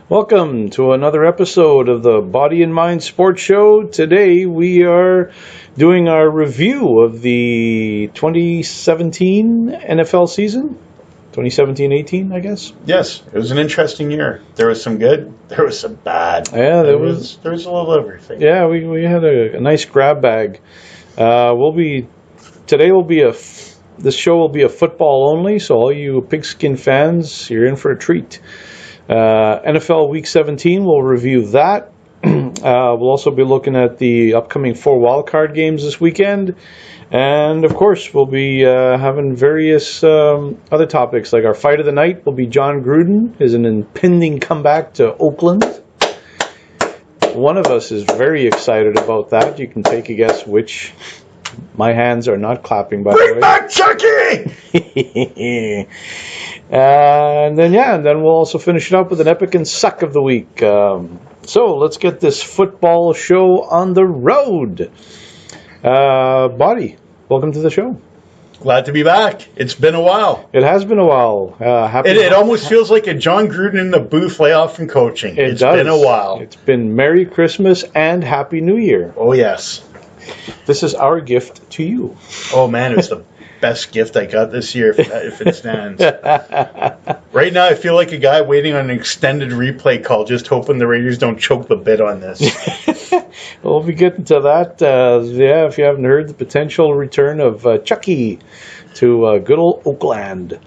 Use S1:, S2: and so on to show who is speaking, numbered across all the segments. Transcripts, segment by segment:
S1: Welcome to another episode of the Body and Mind Sports Show. Today we are doing our review of the 2017 NFL season. 2017-18, I guess.
S2: Yes, it was an interesting year. There was some good, there was some bad.
S1: Yeah,
S2: there was a little everything.
S1: Yeah, we had a nice grab bag. This show will be a football only, so all you pigskin fans, you're in for a treat. NFL Week 17, we'll review that. We'll also be looking at the upcoming 4 wildcard games this weekend. And, of course, we'll be having various other topics, like our fight of the night will be John Gruden, his an impending comeback to Oakland. One of us is very excited about that. You can take a guess which. My hands are not clapping, by the way.
S2: Bring back Chucky!
S1: And then we'll also finish it up with an epic and suck of the week. So let's get this football show on the road. Body, welcome to the show.
S2: Glad to be back. It's been a while.
S1: It has been a while.
S2: It almost feels like a John Gruden in the booth layoff from coaching. It's been a while.
S1: It's been Merry Christmas and Happy New Year.
S2: Oh, yes.
S1: This is our gift to you.
S2: Oh, man, it's the best gift I got this year, if it stands. Right now, I feel like a guy waiting on an extended replay call, just hoping the Raiders don't choke the bit on this.
S1: We'll be getting to that. If you haven't heard, the potential return of Chucky to good old Oakland.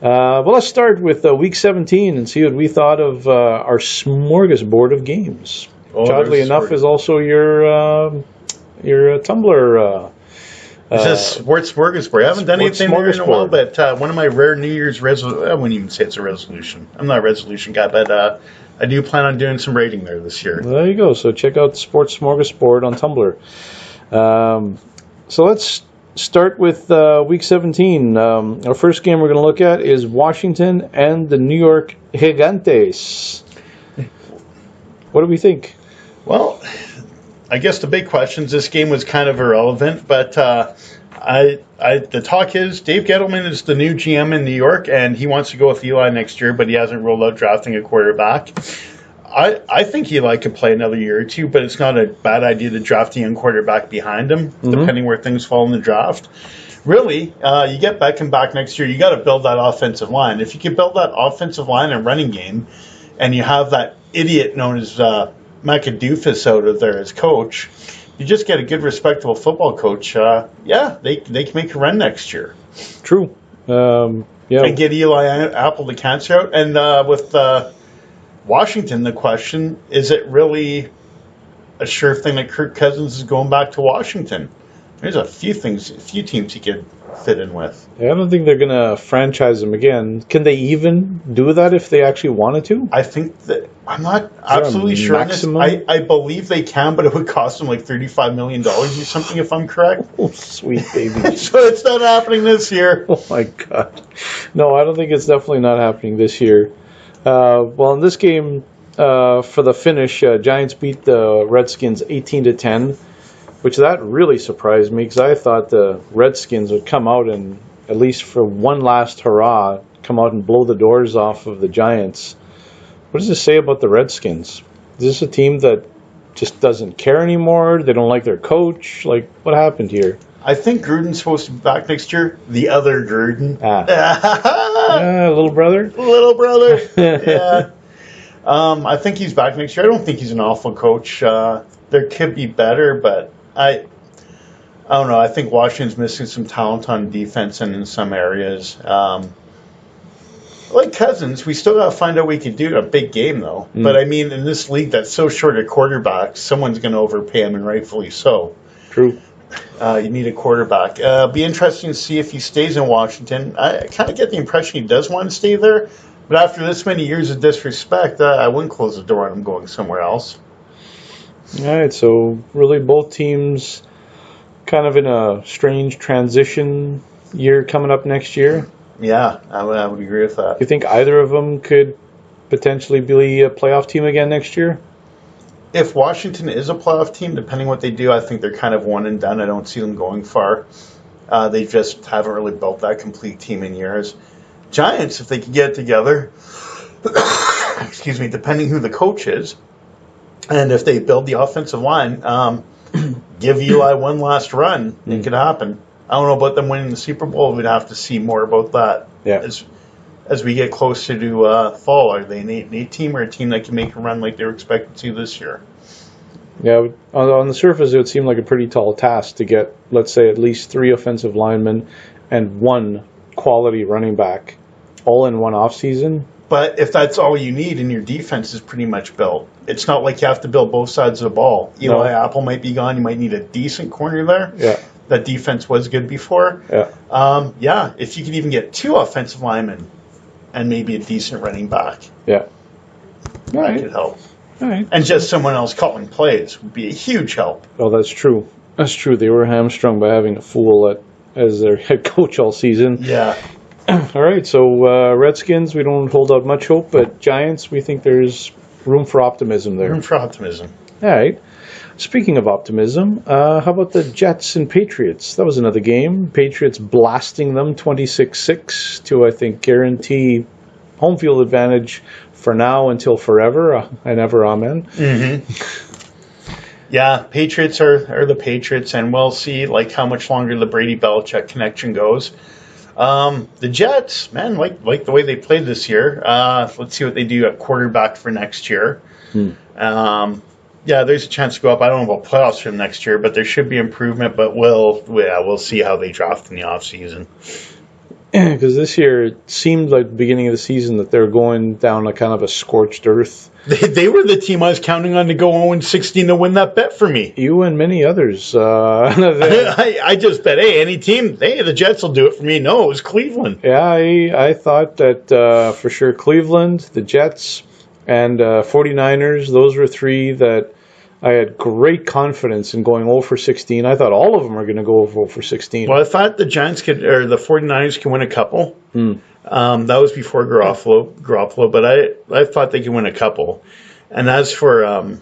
S1: Well, let's start with Week 17 and see what we thought of our smorgasbord of games. Which, oddly enough, is also your Tumblr.
S2: It's just Sports Smorgasbord. I haven't done anything there in a while, but one of my rare New Year's resolutions, I wouldn't even say it's a resolution. I'm not a resolution guy, but I do plan on doing some rating there this year.
S1: There you go. So check out Sports Smorgasbord on Tumblr. So let's start with Week 17. Our first game we're going to look at is Washington and the New York Gigantes. What do we think?
S2: Well, I guess the big question is this game was kind of irrelevant, but the talk is Dave Gettleman is the new GM in New York, and he wants to go with Eli next year, but he hasn't ruled out drafting a quarterback. I think Eli could play another year or two, but it's not a bad idea to draft a young quarterback behind him, depending where things fall in the draft. Really, you get Beckham back next year, you got to build that offensive line. If you can build that offensive line and running game, and you have that idiot known as McAdoofus out of there as coach, you just get a good, respectable football coach. They can make a run next year.
S1: True. And
S2: get Eli Apple to cancer out. And with Washington, the question, is it really a sure thing that Kirk Cousins is going back to Washington? There's a few teams he could fit in with.
S1: I don't think they're going to franchise him again. Can they even do that if they actually wanted to?
S2: I think that I'm not absolutely sure on this. I believe they can, but it would cost them like $35 million or something if I'm correct.
S1: Oh, sweet baby.
S2: So it's not happening this year.
S1: Oh, my God. No, I don't think it's definitely not happening this year. Well, in this game, for the finish, Giants beat the Redskins 18-10. Which that really surprised me because I thought the Redskins would come out and, at least for one last hurrah, come out and blow the doors off of the Giants. What does this say about the Redskins? Is this a team that just doesn't care anymore? They don't like their coach? Like, what happened here?
S2: I think Gruden's supposed to be back next year. The other Gruden.
S1: Little brother?
S2: Little brother. Yeah. I think he's back next year. I don't think he's an awful coach. There could be better, but I don't know. I think Washington's missing some talent on defense and in some areas. Like Cousins, we still got to find out what we can do in a big game, though. But, I mean, in this league that's so short of quarterbacks, someone's going to overpay him, and rightfully so.
S1: True.
S2: You need a quarterback. Be interesting to see if he stays in Washington. I kind of get the impression he does want to stay there. But after this many years of disrespect, I wouldn't close the door on him going somewhere else.
S1: All right, so really both teams kind of in a strange transition year coming up next year.
S2: Yeah, I would agree with that.
S1: You think either of them could potentially be a playoff team again next year?
S2: If Washington is a playoff team, depending what they do, I think they're kind of one and done. I don't see them going far. They just haven't really built that complete team in years. Giants, if they could get it together, depending who the coach is, and if they build the offensive line, give Eli one last run, it could happen. I don't know about them winning the Super Bowl. We'd have to see more about that.
S1: Yeah.
S2: As we get closer to fall. Are they an 8-8 team or a team that can make a run like they were expected to this year?
S1: Yeah, on the surface, it would seem like a pretty tall task to get, let's say, at least 3 offensive linemen and 1 quality running back all in one offseason.
S2: But if that's all you need and your defense is pretty much built, it's not like you have to build both sides of the ball. Eli Apple might be gone. You might need a decent corner there.
S1: Yeah.
S2: That defense was good before.
S1: Yeah.
S2: If you could even get 2 offensive linemen and maybe a decent running back,
S1: Yeah.
S2: that could help.
S1: All right.
S2: And just someone else calling plays would be a huge help.
S1: Oh, that's true. That's true. They were hamstrung by having a fool as their head coach all season.
S2: Yeah.
S1: All right, so Redskins, we don't hold out much hope, but Giants, we think there's room for optimism there.
S2: Room for optimism.
S1: All right. Speaking of optimism, how about the Jets and Patriots? That was another game. Patriots blasting them 26-6 to, I think, guarantee home field advantage for now until forever. And ever, amen.
S2: Mm-hmm. Yeah, Patriots are the Patriots, and we'll see how much longer the Brady-Belichick connection goes. The Jets, man, like the way they played this year. Let's see what they do at quarterback for next year. Yeah, there's a chance to go up. I don't know about playoffs for them next year, but there should be improvement. But we'll see how they draft in the offseason.
S1: Because this year it seemed like the beginning of the season that they were going down a kind of a scorched earth.
S2: They were the team I was counting on to go 0-16 to win that bet for me.
S1: You and many others.
S2: I just bet, any team, the Jets will do it for me. No, it was Cleveland.
S1: Yeah, I thought that for sure Cleveland, the Jets, and 49ers, those were 3 that I had great confidence in going 0-16. I thought all of them are going to go 0-16.
S2: Well, I thought the Giants the 49ers could win a couple. That was before Garoppolo, but I thought they could win a couple. And as for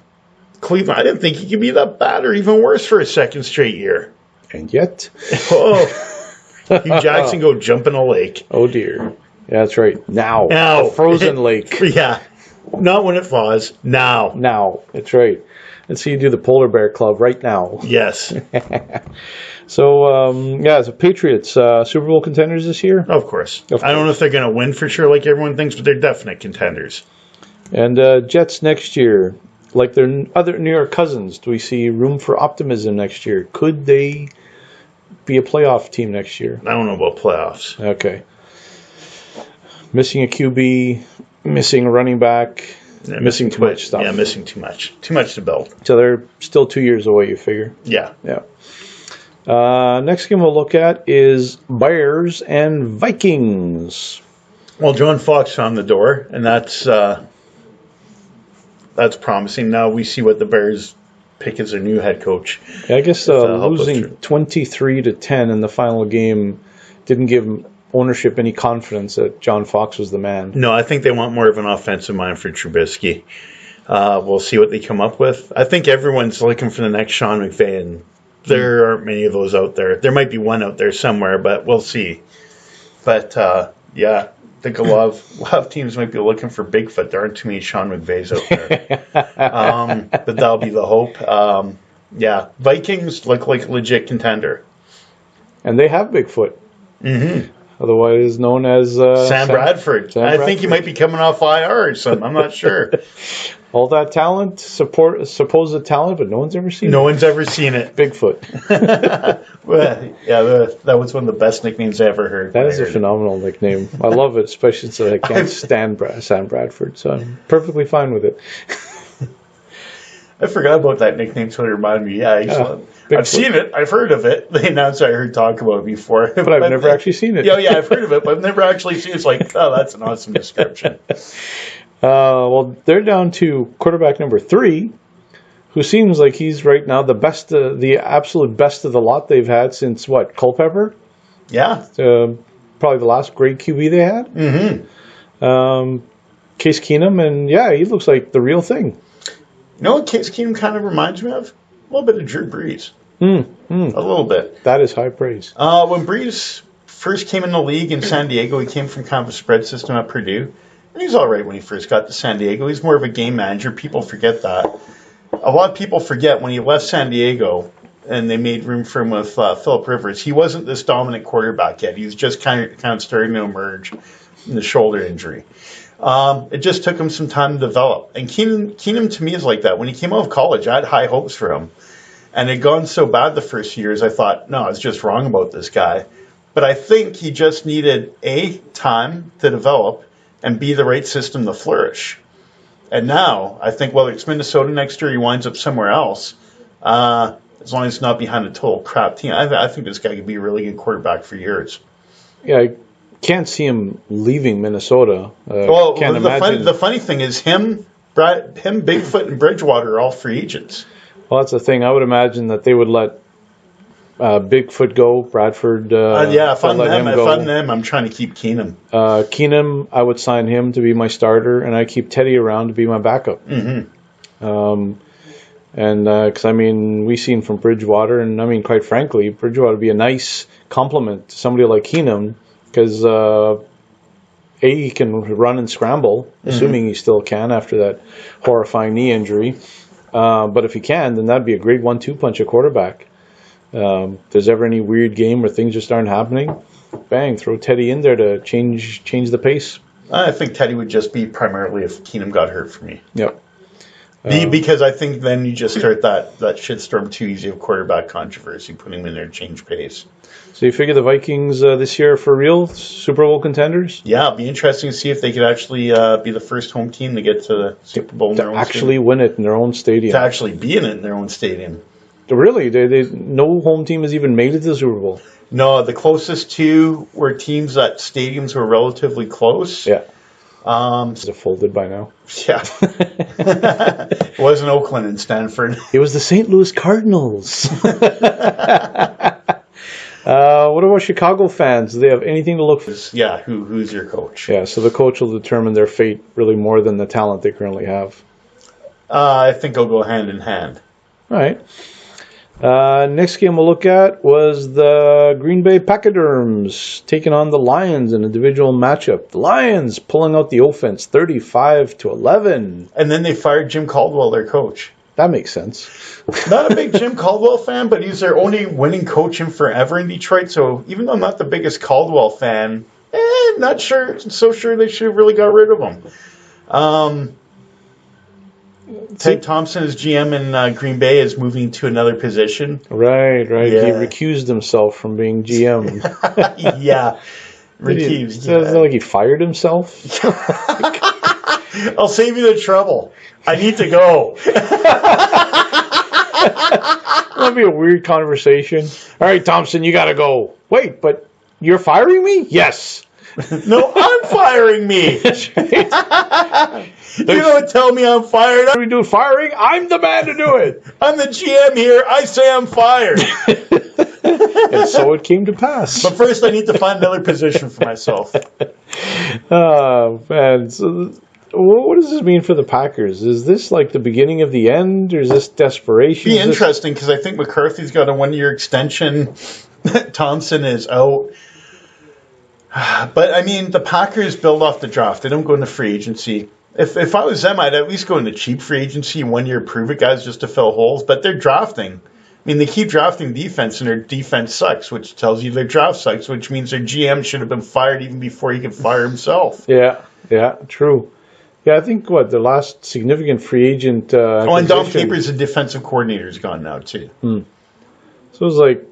S2: Cleveland, I didn't think he could be that bad or even worse for a second straight year.
S1: And yet...
S2: Hugh Jackson go jump in a lake.
S1: Oh, dear. Yeah, that's right. Now.
S2: A
S1: frozen lake.
S2: Yeah. Not when it thaws. Now.
S1: Now. That's right. Let's see you do the Polar Bear Club right now.
S2: Yes.
S1: So Patriots, Super Bowl contenders this year?
S2: Of course. I don't know if they're going to win for sure like everyone thinks, but they're definite contenders.
S1: And Jets next year, like their other New York cousins, do we see room for optimism next year? Could they be a playoff team next year?
S2: I don't know about playoffs.
S1: Okay. Missing a QB, missing a running back, missing too much stuff.
S2: Yeah, missing too much. Too much to build.
S1: So they're still 2 years away, you figure?
S2: Yeah.
S1: Yeah. Next game we'll look at is Bears and Vikings.
S2: Well, John Fox found the door, and that's promising. Now we see what the Bears pick as their new head coach.
S1: Yeah, I guess losing 23-10 in the final game didn't give ownership any confidence that John Fox was the man.
S2: No, I think they want more of an offensive mind for Trubisky. We'll see what they come up with. I think everyone's looking for the next Sean McVay, and there aren't many of those out there. There might be one out there somewhere, but we'll see. But, I think a lot of teams might be looking for Bigfoot. There aren't too many Sean McVays out there. But that'll be the hope. Vikings look like a legit contender.
S1: And they have Bigfoot.
S2: Mm-hmm.
S1: Otherwise known as...
S2: Sam Bradford. I think he might be coming off IR or something. I'm not sure.
S1: All that talent, supposed talent, but no one's ever seen it.
S2: No one's ever seen it.
S1: Bigfoot.
S2: That was one of the best nicknames I ever heard.
S1: That is a phenomenal nickname. I love it, especially since I can't stand Sam Bradford, so I'm perfectly fine with it.
S2: I forgot about that nickname until it reminded me. Yeah, I've seen it. I've heard of it. The announcer I heard talk about it before.
S1: But I've never actually seen it.
S2: Yeah, I've heard of it, but I've never actually seen it. It's like, oh, that's an awesome description.
S1: Well, they're down to quarterback number 3, who seems like he's right now the absolute best of the lot they've had since, Culpepper?
S2: Yeah.
S1: Probably the last great QB they had.
S2: Mm-hmm.
S1: Case Keenum, and he looks like the real thing.
S2: You know what Case Keenum kind of reminds me of? A little bit of Drew Brees. A little bit.
S1: That is high praise.
S2: When Brees first came in the league in San Diego, he came from kind of a spread system at Purdue. And he's all right when he first got to San Diego. He's more of a game manager. People forget that. A lot of people forget when he left San Diego and they made room for him with Philip Rivers. He wasn't this dominant quarterback yet. He was just kind of starting to emerge in the shoulder injury. It just took him some time to develop. And Keenum to me is like that. When he came out of college, I had high hopes for him. And it had gone so bad the first years, I thought, no, I was just wrong about this guy. But I think he just needed, A, time to develop, and B, the right system to flourish. And now, I think whether it's Minnesota next year, he winds up somewhere else, as long as it's not behind a total crap team, I think this guy could be a really good quarterback for years.
S1: Yeah, I can't see him leaving Minnesota.
S2: Well,
S1: can't imagine.
S2: the funny thing is him, Bigfoot, and Bridgewater are all free agents.
S1: Well, that's the thing. I would imagine that they would let Bigfoot go, Bradford.
S2: If I'm them, I'm trying to keep Keenum.
S1: Keenum, I would sign him to be my starter, and I keep Teddy around to be my backup.
S2: Mm-hmm.
S1: And because we've seen from Bridgewater, and quite frankly, Bridgewater would be a nice complement to somebody like Keenum, because he can run and scramble, assuming he still can after that horrifying knee injury. But if he can, then that'd be a great 1-2 punch at quarterback. If there's ever any weird game where things just aren't happening, bang, throw Teddy in there to change the pace.
S2: I think Teddy would just be primarily if Keenum got hurt for me.
S1: Yep.
S2: Because I think then you just start that shitstorm too easy of quarterback controversy, putting him in there to change pace.
S1: So you figure the Vikings this year are for real Super Bowl contenders?
S2: Yeah, it'd be interesting to see if they could actually be the first home team to get to the Super Bowl in their own
S1: stadium. To actually win it in their own stadium.
S2: To actually be in it in their own stadium.
S1: Really? No home team has even made it to the Super Bowl?
S2: No, the closest two were teams that stadiums were relatively close.
S1: Yeah. Is it folded by now?
S2: Yeah. It wasn't Oakland and Stanford.
S1: It was the St. Louis Cardinals. What about Chicago fans? Do they have anything to look for?
S2: Yeah, who's your coach?
S1: Yeah, so the coach will determine their fate really more than the talent they currently have.
S2: I think they'll go hand in hand.
S1: All right. Next game we'll look at was the Green Bay Pachyderms taking on the Lions in a divisional matchup. The Lions pulling out the offense 35-11.
S2: And then they fired Jim Caldwell, their coach.
S1: That makes sense.
S2: Not a big Jim Caldwell fan, but he's their only winning coach in forever in Detroit. So even though I'm not the biggest Caldwell fan, not so sure they should have really got rid of him. Ted Thompson, as GM in Green Bay, is moving to another position.
S1: Right.
S2: Yeah.
S1: He recused himself from being GM.
S2: Yeah. Recused.
S1: Is that like he fired himself?
S2: I'll save you the trouble. I need to go.
S1: That'd be a weird conversation. All right, Thompson, you got to go. Wait, but you're firing me? Yes.
S2: No, I'm firing me. You don't tell me I'm fired.
S1: What do we do? Firing? I'm the man to do it.
S2: I'm the GM here. I say I'm fired.
S1: And so it came to pass.
S2: But first, I need to find another position for myself.
S1: Oh, man. So, what does this mean for the Packers? Is this like the beginning of the end, or is this desperation?
S2: It'd be interesting because I think McCarthy's got a 1-year extension. Thompson is out. But, the Packers build off the draft. They don't go into free agency. If I was them, I'd at least go into cheap free agency, 1-year prove-it guys just to fill holes. But they're drafting. They keep drafting defense, and their defense sucks, which tells you their draft sucks, which means their GM should have been fired even before he could fire himself.
S1: Yeah, true. Yeah, I think, the last significant free agent...
S2: and Dom Capers, the defensive coordinator, is gone now, too.
S1: So it was like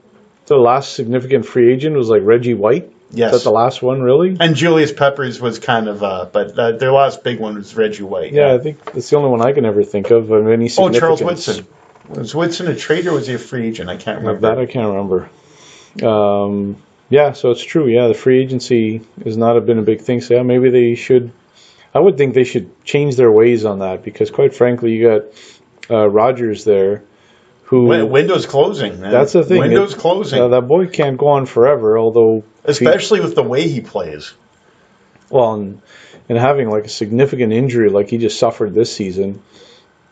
S1: the last significant free agent was like Reggie White?
S2: Yes.
S1: Is that the last one, really?
S2: And Julius Peppers was kind of, but their last big one was Reggie White.
S1: Yeah, I think that's the only one I can ever think of any significance.
S2: Charles Woodson. Was Woodson a trade or was he a free agent? I can't remember.
S1: That I can't remember. Yeah, so it's true. Yeah, the free agency has not been a big thing. So yeah, maybe they should. I would think they should change their ways on that because, quite frankly, you got Rodgers there.
S2: Window's closing. Man.
S1: That's the thing.
S2: Window's closing.
S1: That boy can't go on forever, although...
S2: Especially with the way he plays.
S1: Well, and having like a significant injury like he just suffered this season,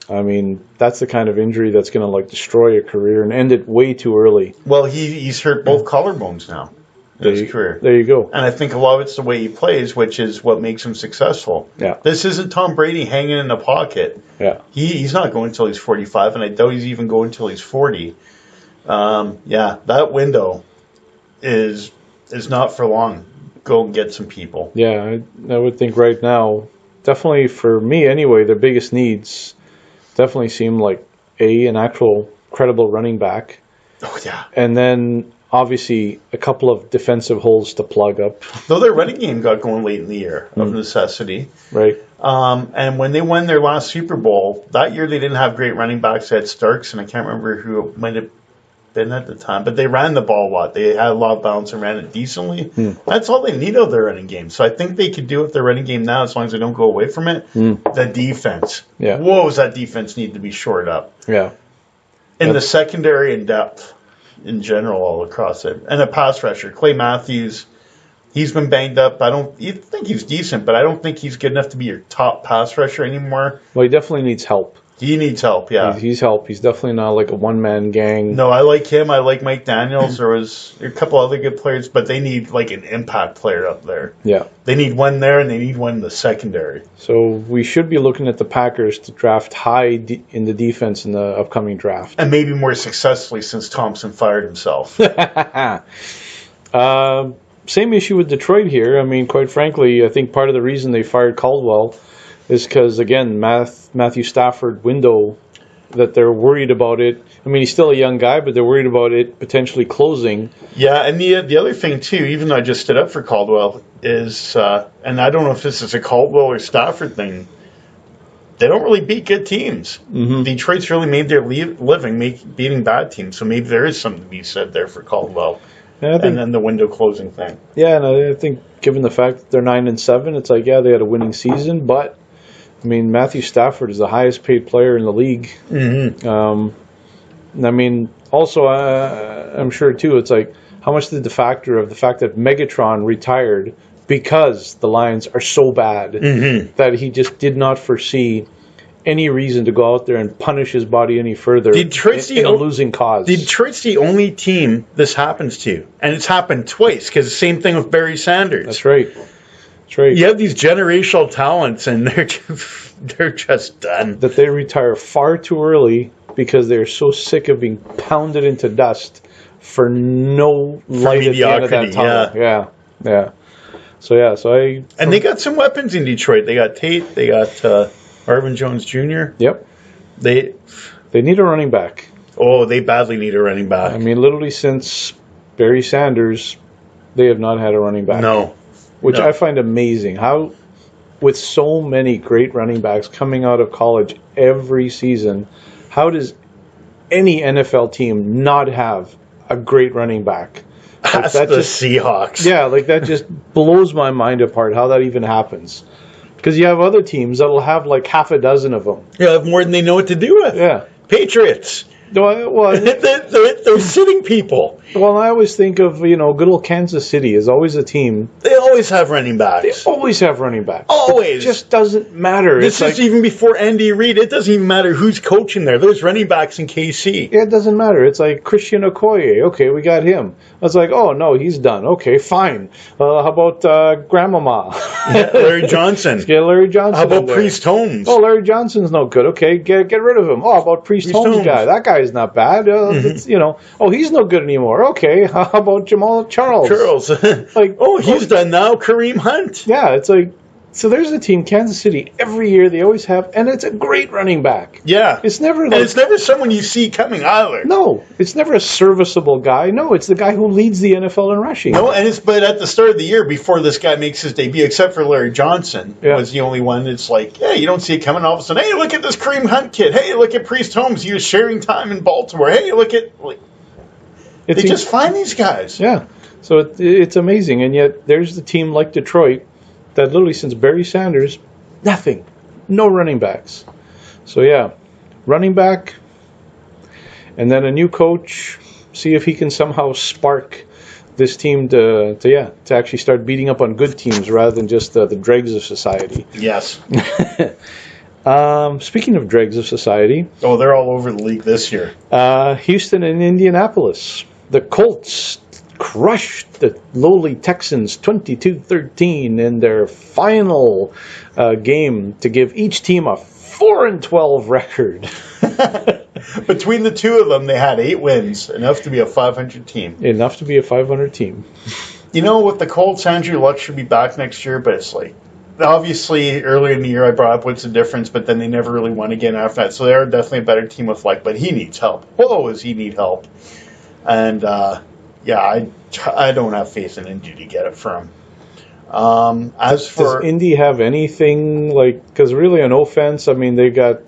S1: that's the kind of injury that's going to destroy a career and end it way too early.
S2: Well, he's hurt both collarbones now. in his career.
S1: There you go.
S2: And I think a lot of it's the way he plays, which is what makes him successful.
S1: Yeah.
S2: This isn't Tom Brady hanging in the pocket.
S1: Yeah.
S2: He's not going until he's 45, and I doubt he's even going until he's 40. That window is not for long. Go and get some people.
S1: Yeah, I would think right now, definitely for me anyway, their biggest needs definitely seem like an actual credible running back.
S2: Oh, yeah.
S1: And then obviously a couple of defensive holes to plug up.
S2: Though their running game got going late in the year of necessity.
S1: Right.
S2: And when they won their last Super Bowl, that year they didn't have great running backs. They had Starks, and I can't remember who it might have been at the time. But they ran the ball a lot. They had a lot of balance and ran it decently. That's all they need of their running game. So I think they could do with their running game now as long as they don't go away from it. The defense.
S1: Yeah.
S2: Whoa, does that defense need to be shored up?
S1: Yeah.
S2: In the secondary and depth in general all across it. And a pass rusher. Clay Matthews, he's been banged up. You think he's decent, but I don't think he's good enough to be your top pass rusher anymore.
S1: Well, he definitely needs help.
S2: He needs help, yeah.
S1: He's help. He's definitely not like a one-man gang.
S2: No, I like him. I like Mike Daniels. There was a couple other good players, but they need like an impact player up there.
S1: Yeah.
S2: They need one there, and they need one in the secondary.
S1: So we should be looking at the Packers to draft high in the defense in the upcoming draft.
S2: And maybe more successfully since Thompson fired himself.
S1: Same issue with Detroit here. I mean, quite frankly, I think part of the reason they fired Caldwell is because, again, Matthew Stafford window, that they're worried about it. I mean, he's still a young guy, but they're worried about it potentially closing.
S2: Yeah, and the other thing, too, even though I just stood up for Caldwell, is, and I don't know if this is a Caldwell or Stafford thing, they don't really beat good teams. Detroit's really made their living beating bad teams, so maybe there is something to be said there for Caldwell. And then the window closing thing.
S1: Yeah, and I think given the fact that they're 9-7, it's like, yeah, they had a winning season, but I mean, Matthew Stafford is the highest paid player in the league. I mean, also, I'm sure, too, it's like, how much did the fact that Megatron retired because the Lions are so bad that he just did not foresee any reason to go out there and punish his body any further in a losing cause.
S2: Detroit's the only team this happens to. And it's happened twice, because the same thing with Barry Sanders.
S1: That's right. That's right.
S2: You have these generational talents, and they're just done.
S1: That they retire far too early because they're so sick of being pounded into dust for no light at the end of that tunnel. Yeah. And they got some weapons in Detroit. They got Tate. They got Marvin Jones Jr. Yep.
S2: They
S1: need a running back.
S2: Oh, they badly need a running back.
S1: I mean, literally since Barry Sanders, they have not had a running back.
S2: No.
S1: Which I find amazing. How, with so many great running backs coming out of college every season, how does any NFL team not have a great running back?
S2: That's the Seahawks.
S1: Yeah, like that just blows my mind apart how that even happens. Because you have other teams that'll have like half a dozen of them.
S2: You have more than they know what to do with.
S1: Yeah.
S2: Patriots.
S1: Well,
S2: they're sitting people.
S1: Well, I always think of, good old Kansas City is always a team.
S2: They always have running backs.
S1: They always have running backs.
S2: Always.
S1: It just doesn't matter.
S2: This is even before Andy Reid. It doesn't even matter who's coaching there. There's running backs in KC.
S1: Yeah, it doesn't matter. It's like Christian Okoye. Okay, we got him. I was like, oh, no, he's done. Okay, fine. How about Grandmama?
S2: Larry Johnson.
S1: Get Larry Johnson.
S2: How about Priest Holmes?
S1: Oh, Larry Johnson's no good. Okay, get rid of him. Oh, how about Priest Holmes guy? That guy's not bad. Oh, he's no good anymore. Okay, how about Jamal Charles?
S2: He's done now. Kareem Hunt.
S1: Yeah, it's like, so there's a team, Kansas City, every year they always have, and it's a great running back.
S2: Yeah.
S1: It's never like,
S2: and it's never someone you see coming either.
S1: No, it's never a serviceable guy. No, it's the guy who leads the NFL in rushing.
S2: No, but at the start of the year, before this guy makes his debut, except for Larry Johnson, was the only one. It's like, you don't see it coming. All of a sudden, hey, look at this Kareem Hunt kid. Hey, look at Priest Holmes. He was sharing time in Baltimore. Hey, look at... They just find these guys.
S1: Yeah. So it's amazing. And yet there's the team like Detroit that literally since Barry Sanders, nothing. No running backs. So, yeah, running back and then a new coach, see if he can somehow spark this team to actually start beating up on good teams rather than just the dregs of society.
S2: Yes.
S1: Speaking of dregs of society.
S2: Oh, they're all over the league this year.
S1: Houston and Indianapolis. The Colts crushed the lowly Texans 22-13 in their final game to give each team a 4-12 record.
S2: Between the two of them, they had 8 wins, enough to be a 500 team.
S1: Enough to be a 500 team.
S2: You know, with the Colts, Andrew Luck should be back next year, but it's like, obviously, earlier in the year I brought up what's the difference, but then they never really won again after that. So they're definitely a better team with Luck, but he needs help. Whoa, does he need help? And, yeah, I don't have faith in Indy to get it for him. As for
S1: Does Indy have anything like? Because really, on offense, I mean, they got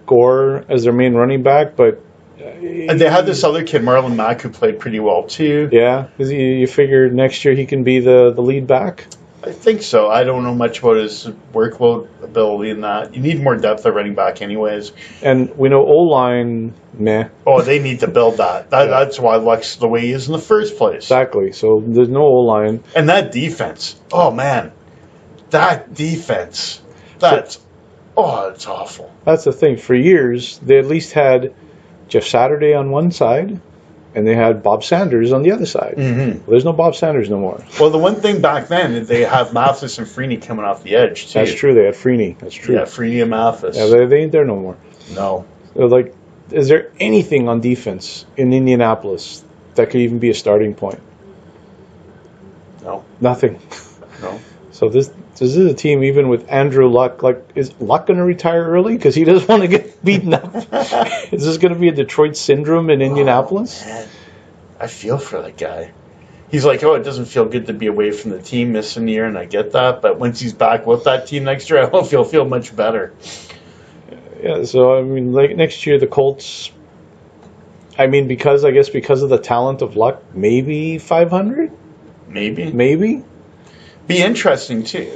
S1: Gore as their main running back, but
S2: and they had this other kid, Marlon Mack, who played pretty well too.
S1: yeah, because you figure next year he can be the lead back.
S2: I think so. I don't know much about his workload ability in that. You need more depth at running back, anyways.
S1: And we know O-line, meh.
S2: Oh, they need to build that. That's why Luck's the way he is in the first place.
S1: Exactly. So there's no O-line.
S2: And that defense. Oh, man. That defense. It's awful.
S1: That's the thing. For years, they at least had Jeff Saturday on one side, and they had Bob Sanders on the other side.
S2: Mm-hmm.
S1: Well, there's no Bob Sanders no more.
S2: Well, the one thing back then, they have Mathis and Freeney coming off the edge, too.
S1: That's true. They had Freeney. That's true.
S2: Yeah, Freeney and Mathis.
S1: Yeah, they ain't there no more.
S2: No.
S1: So, like, is there anything on defense in Indianapolis that could even be a starting point?
S2: No.
S1: Nothing.
S2: No.
S1: So this is a team, even with Andrew Luck. Like, is Luck going to retire early because he doesn't want to get beaten up? Is this going to be a Detroit syndrome in Indianapolis?
S2: Oh, man. I feel for that guy. He's like, it doesn't feel good to be away from the team missing a year, and I get that. But once he's back with that team next year, I hope he'll feel much better.
S1: Yeah. So I mean, like next year, the Colts. I mean, because of the talent of Luck, maybe 500. Maybe.
S2: Be interesting too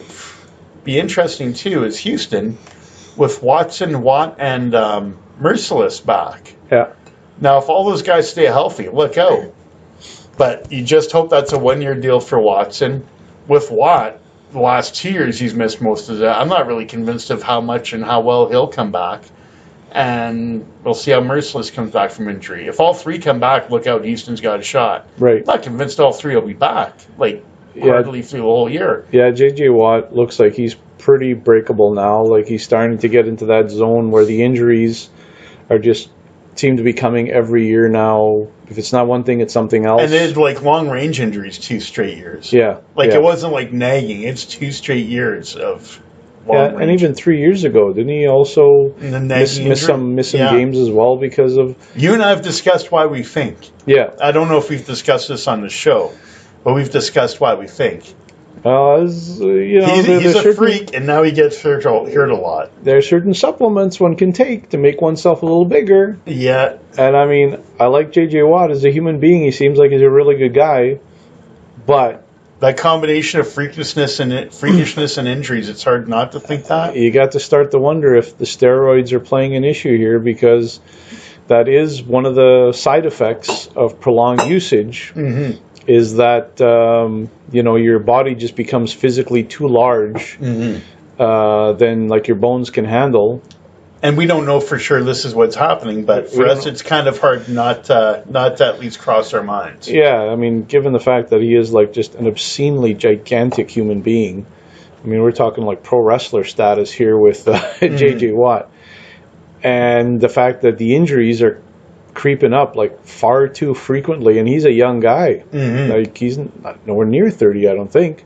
S2: is Houston with Watson, Watt, and Merciless back.
S1: Yeah.
S2: Now, if all those guys stay healthy, look out. But you just hope that's a 1-year deal for Watson. With Watt, the last 2 years he's missed most of that. I'm not really convinced of how much and how well he'll come back. And we'll see how Merciless comes back from injury. If all 3 come back, look out, Houston's got a shot.
S1: Right.
S2: I'm not convinced all 3 will be back. Hardly through the whole year.
S1: Yeah, J.J. Watt looks like he's pretty breakable now. Like, he's starting to get into that zone where the injuries are just seem to be coming every year now. If it's not one thing, it's something else.
S2: And it's like long-range injuries 2 straight years.
S1: Yeah.
S2: It wasn't like nagging. It's 2 straight years of long range.
S1: And even 3 years ago, didn't he also miss some
S2: Yeah.
S1: games as well because of...
S2: You and I have discussed why we think.
S1: Yeah.
S2: I don't know if we've discussed this on the show, but we've discussed why we think.
S1: He's
S2: a freak, and now he gets hurt a lot.
S1: There are certain supplements one can take to make oneself a little bigger.
S2: Yeah.
S1: And I mean, I like J.J. Watt as a human being. He seems like he's a really good guy. But
S2: that combination of freakishness and injuries, it's hard not to think that.
S1: You got to start to wonder if the steroids are playing an issue here, because that is one of the side effects of prolonged usage.
S2: Mm-hmm.
S1: Is that your body just becomes physically too large than like your bones can handle.
S2: And we don't know for sure this is what's happening, but for us it's kind of hard not to at least cross our minds.
S1: Yeah, I mean, given the fact that he is like just an obscenely gigantic human being. I mean, we're talking like pro wrestler status here with J.J. Watt. And the fact that the injuries are creeping up like far too frequently, and he's a young guy.
S2: Mm-hmm.
S1: Like, he's nowhere near 30, I don't think.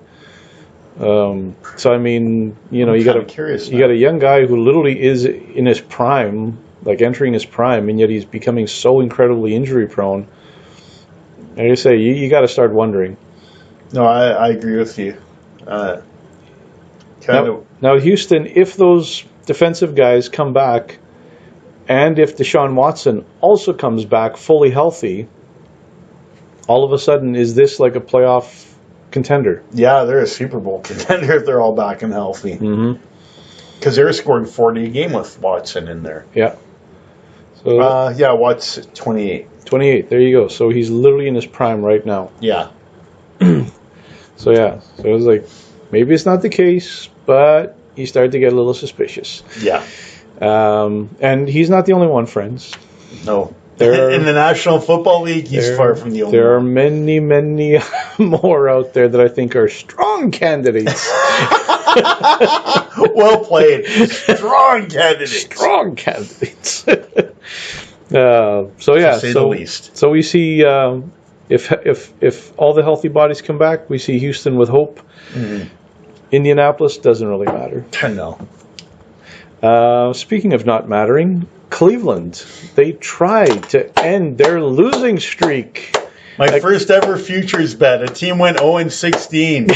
S1: So I mean, you got a young guy who literally is in his prime, like entering his prime, and yet he's becoming so incredibly injury prone. And I say, you got to start wondering.
S2: No, I agree with you.
S1: Now, Houston, if those defensive guys come back, and if Deshaun Watson also comes back fully healthy, all of a sudden, is this like a playoff contender?
S2: Yeah, they're a Super Bowl contender if they're all back and healthy.
S1: Mm-hmm.
S2: Because they're scoring 40 a game with Watson in there.
S1: Yeah. So
S2: Watt's 28.
S1: 28, there you go. So he's literally in his prime right now.
S2: Yeah.
S1: So it was like, maybe it's not the case, but he started to get a little suspicious.
S2: Yeah.
S1: And he's not the only one, friends.
S2: No. In the National Football League, he's far from the only
S1: There are
S2: one.
S1: many, many more out there that I think are strong candidates.
S2: Well played. Strong candidate.
S1: Strong candidates. So yeah,
S2: To say the least.
S1: So we see if all the healthy bodies come back, we see Houston with hope.
S2: Mm-hmm.
S1: Indianapolis doesn't really matter.
S2: No.
S1: Speaking of not mattering, Cleveland, they tried to end their losing streak.
S2: My first ever futures bet. A team went 0-16.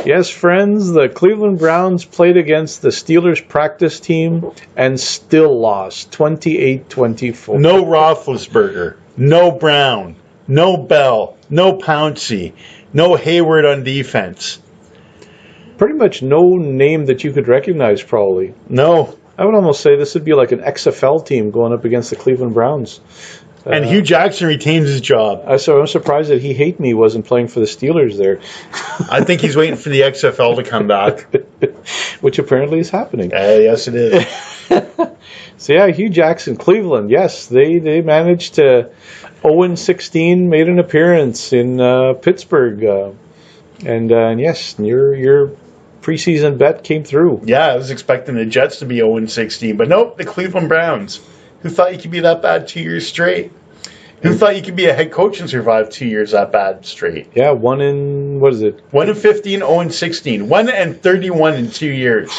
S1: Yes, friends, the Cleveland Browns played against the Steelers practice team and still lost 28-24.
S2: No Roethlisberger. No Brown. No Bell. No Pouncey. No Hayward on defense.
S1: Pretty much no name that you could recognize, probably.
S2: No.
S1: I would almost say this would be like an XFL team going up against the Cleveland Browns.
S2: And Hugh Jackson retains his job.
S1: So I'm surprised that He Hate Me wasn't playing for the Steelers there,
S2: I think he's waiting for the XFL to come back.
S1: which apparently is happening.
S2: Yes, it is.
S1: So yeah, Hugh Jackson, Cleveland, yes, they managed to 0-16, made an appearance in Pittsburgh, and yes, your preseason bet came through.
S2: Yeah, I was expecting the Jets to be 0-16, but nope, the Cleveland Browns. Who thought you could be that bad 2 years straight? Who thought you could be a head coach and survive 2 years that bad straight?
S1: Yeah, 1-15,
S2: 0-16, 1-31 in 2 years.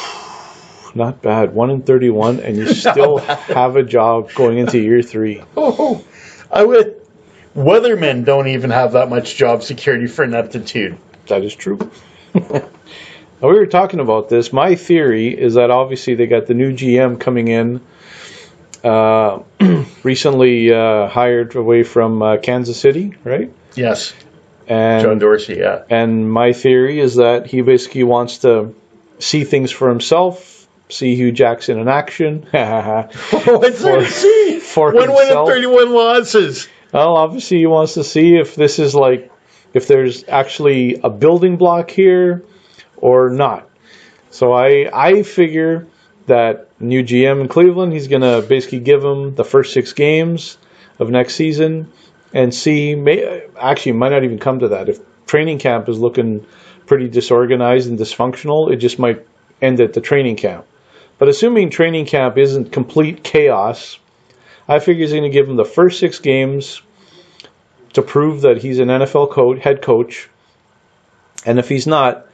S1: not bad. 1-31, and you still have a job going into year 3.
S2: Oh, I would. Weathermen don't even have that much job security for ineptitude.
S1: That is true. Now, we were talking about this. My theory is that obviously they got the new GM coming in, recently hired away from Kansas City, right?
S2: Yes,
S1: And
S2: John Dorsey, yeah.
S1: And my theory is that he basically wants to see things for himself, see Hugh Jackson in action.
S2: What's there to see?
S1: for
S2: 1 win and
S1: himself.
S2: 31 losses.
S1: Well, obviously he wants to see if this is like, if there's actually a building block here or not. So I figure that new GM in Cleveland, he's going to basically give him the first 6 games of next season and see, actually might not even come to that. If training camp is looking pretty disorganized and dysfunctional, it just might end at the training camp. But assuming training camp isn't complete chaos, I figure he's going to give him the first 6 games to prove that he's an NFL head coach. And if he's not,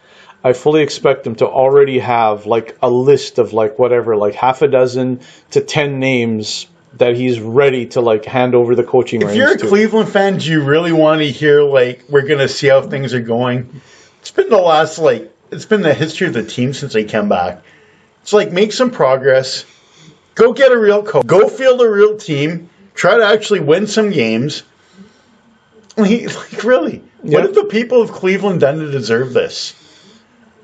S1: I fully expect him to already have like a list of like whatever, like half a dozen to 10 names that he's ready to like hand over the coaching reins
S2: If you're a
S1: to.
S2: Cleveland fan, do you really want to hear, like, we're going to see how things are going? It's been it's been the history of the team since they came back. It's like, make some progress. Go get a real coach. Go field a real team. Try to actually win some games. Like, really?
S1: Yeah.
S2: What have the people of Cleveland done to deserve this?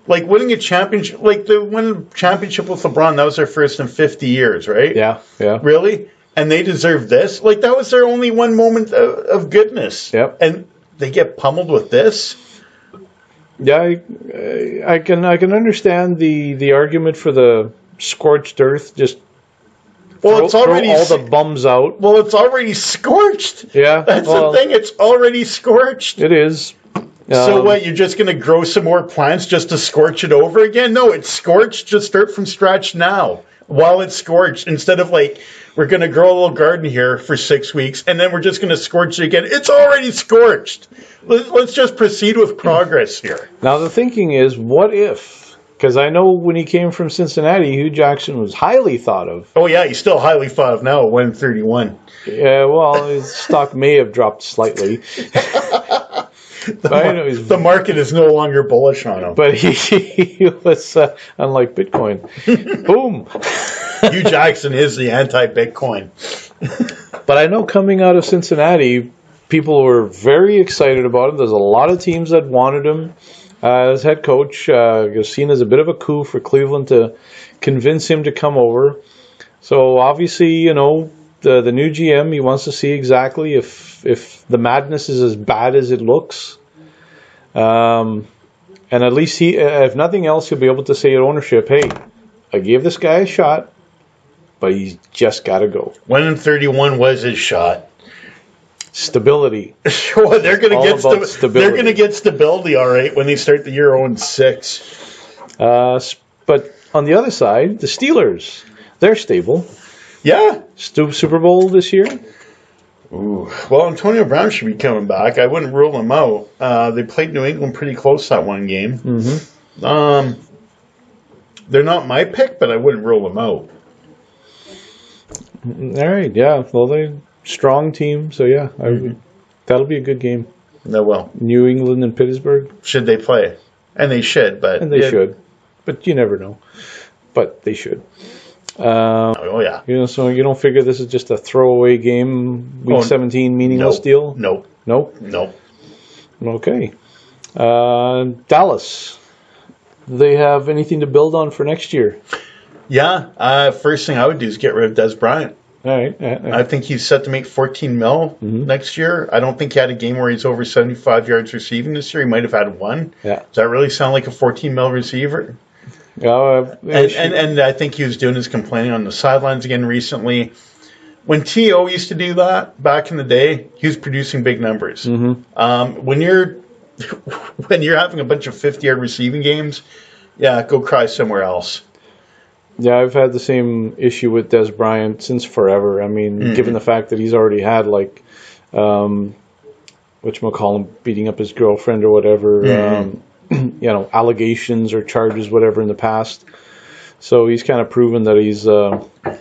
S2: Like, winning a championship, like the winning championship with LeBron, that was their first in 50 years, right?
S1: Yeah.
S2: Really? And they deserve this? Like, that was their only one moment of goodness.
S1: Yep.
S2: And they get pummeled with this?
S1: Yeah, I can understand the argument for the scorched earth. Just
S2: Well, it's already
S1: throw all the bums out.
S2: Well, it's already scorched.
S1: Yeah,
S2: That's
S1: well,
S2: the thing. It's already scorched.
S1: It is.
S2: So what? You're just going to grow some more plants just to scorch it over again? No, it's scorched. Just start from scratch now while it's scorched. Instead of like, we're going to grow a little garden here for 6 weeks and then we're just going to scorch it again. It's already scorched. Let's just proceed with progress here.
S1: Now the thinking is, what if? Because I know when he came from Cincinnati, Hugh Jackson was highly thought of.
S2: Oh yeah, he's still highly thought of now. 131.
S1: Yeah, well, his stock may have dropped slightly. But I know
S2: The market is no longer bullish on him.
S1: But he was, unlike Bitcoin. Boom.
S2: Hugh Jackson is the anti-Bitcoin.
S1: But I know coming out of Cincinnati, people were very excited about him. There's a lot of teams that wanted him as head coach. It was seen as a bit of a coup for Cleveland to convince him to come over. So obviously, you know, the new GM, he wants to see exactly if the madness is as bad as it looks. And at least he, if nothing else, he'll be able to say at ownership, hey, I gave this guy a shot. but he's just got to go.
S2: 1-31 was his shot.
S1: Stability.
S2: Well, they're going to get
S1: stability.
S2: They're going to get stability, all right, when they start the year 0-6.
S1: But on the other side, the Steelers, they're stable.
S2: Yeah.
S1: Super Bowl this year.
S2: Ooh. Well, Antonio Brown should be coming back. I wouldn't rule him out. They played New England pretty close that one game.
S1: Mm-hmm.
S2: They're not my pick, but I wouldn't rule them out.
S1: All right, yeah. Well, they're strong team, so yeah, that'll be a good game.
S2: No, well,
S1: New England and Pittsburgh.
S2: should they play? And they should, but
S1: should, but you never know. But they should.
S2: Oh yeah.
S1: So you don't figure this is just a throwaway game, week 17, meaningless deal?
S2: Nope.
S1: Okay. Dallas. Do they have anything to build on for next year?
S2: Yeah. First thing I would do is get rid of Des Bryant.
S1: All right.
S2: I think he's set to make $14 million next year. I don't think he had a game where he's over 75 yards receiving this year. He might have had one.
S1: Yeah.
S2: Does that really sound like a $14 million receiver? And I think he was doing his complaining on the sidelines again recently. When T.O. used to do that back in the day, he was producing big numbers. When you're having a bunch of 50-yard receiving games, yeah, go cry somewhere else.
S1: Yeah, I've had the same issue with Des Bryant since forever. I mean, given the fact that he's already had whatchamacallit, beating up his girlfriend or whatever, allegations or charges, whatever, in the past. So he's kind of proven that he's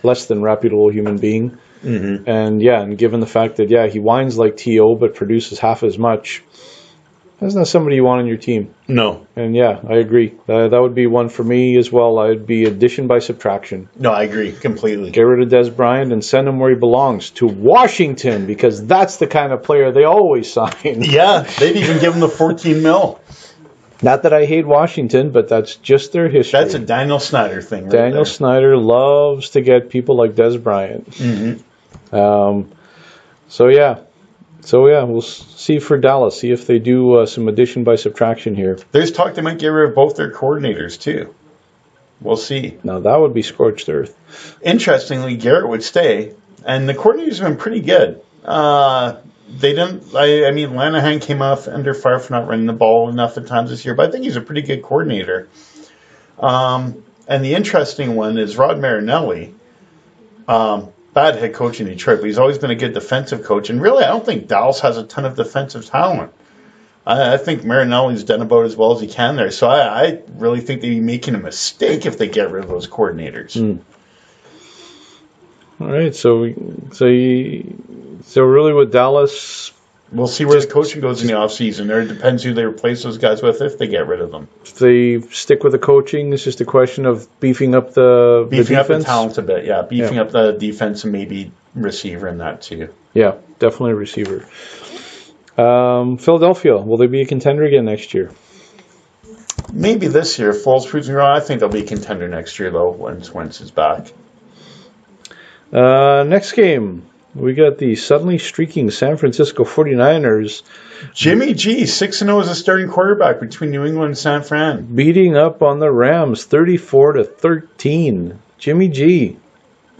S1: less than reputable human being. And given the fact that, he whines like T.O. but produces half as much, that's not somebody you want on your team.
S2: No.
S1: And I agree. That would be one for me as well. I'd be addition by subtraction.
S2: No, I agree completely.
S1: Get rid of Des Bryant and send him where he belongs, to Washington, because that's the kind of player they always sign.
S2: Yeah, they'd even give him the $14 million.
S1: Not that I hate Washington, but that's just their history.
S2: That's a Daniel Snyder thing. Right
S1: Daniel
S2: there.
S1: Snyder loves to get people like Des Bryant. So we'll see for Dallas. See if they do some addition by subtraction here.
S2: There's talk they might get rid of both their coordinators too. We'll see.
S1: Now that would be scorched earth.
S2: Interestingly, Garrett would stay, and the coordinators have been pretty good. They didn't. I mean, Lanahan came off under fire for not running the ball enough at times this year, but I think he's a pretty good coordinator. And the interesting one is Rod Marinelli. Bad head coach in Detroit, but he's always been a good defensive coach. And really, I don't think Dallas has a ton of defensive talent. I think Marinelli's done about as well as he can there. So I really think they'd be making a mistake if they get rid of those coordinators.
S1: All right, so really with Dallas,
S2: we'll see where the coaching goes in the offseason. There, it depends who they replace those guys with if they get rid of them.
S1: If they stick with the coaching, it's just a question of beefing up the defense.
S2: Up the talent a bit, yeah. Beefing up the defense and maybe receiver in that too.
S1: Yeah, definitely a receiver. Philadelphia, will they be a contender again next year?
S2: Maybe this year. If Foles proves me wrong, I think they'll be a contender next year, though, once Wentz is back.
S1: Next game, we got the suddenly streaking San Francisco 49ers.
S2: Jimmy G, 6-0 as a starting quarterback between New England and San Fran.
S1: Beating up on the Rams, 34-13. Jimmy G,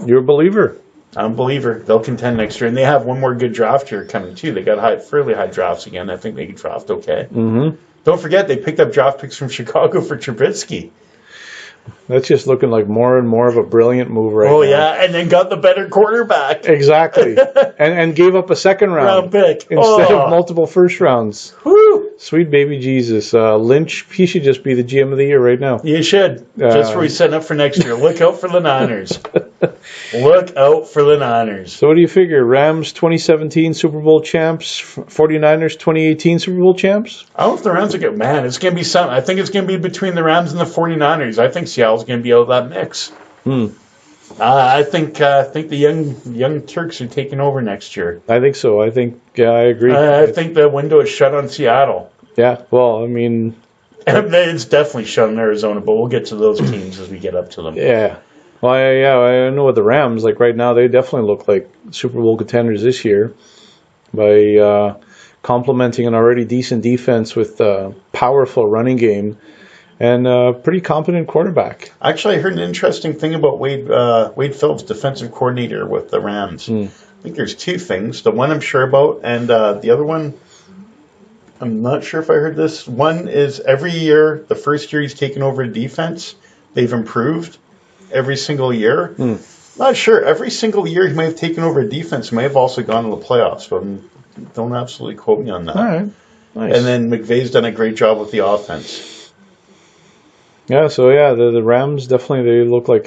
S1: you're a believer.
S2: I'm a believer. They'll contend next year. And they have one more good draft year coming, too. They got fairly high drafts again. I think they can draft okay. Don't forget, they picked up draft picks from Chicago for Trubisky.
S1: That's just looking like more and more of a brilliant move right now.
S2: Oh, yeah, and then got the better quarterback.
S1: Exactly. and gave up a second round
S2: pick.
S1: Instead of multiple first rounds.
S2: Woo.
S1: Sweet baby Jesus. Lynch, he should just be the GM of the year right now.
S2: You should. Just for he's setting up for next year. Look out for the Niners. Look out for the Niners.
S1: So what do you figure? Rams 2017 Super Bowl champs, 49ers 2018 Super Bowl champs?
S2: I don't know if the Rams are good. Man, it's going to be something. I think it's going to be between the Rams and the 49ers. I think Seattle's going to be out of that mix. I think the young Turks are taking over next year.
S1: I think so. I agree.
S2: I think the window is shut on Seattle.
S1: Yeah, well, I mean...
S2: It's definitely shut on Arizona, but we'll get to those teams as we get up to them.
S1: Yeah. Well, I know with the Rams, like right now, they definitely look like Super Bowl contenders this year by complementing an already decent defense with a powerful running game and a pretty competent quarterback.
S2: Actually, I heard an interesting thing about Wade Phillips, defensive coordinator with the Rams. I think there's two things. The one I'm sure about, and the other one, I'm not sure if I heard this. One is every year, the first year he's taken over defense, they've improved every single year. Not sure. Every single year he might have taken over a defense, may have also gone to the playoffs, but don't absolutely quote me on that.
S1: All right. Nice.
S2: And then McVay's done a great job with the offense.
S1: Yeah, so yeah, the Rams definitely, they look like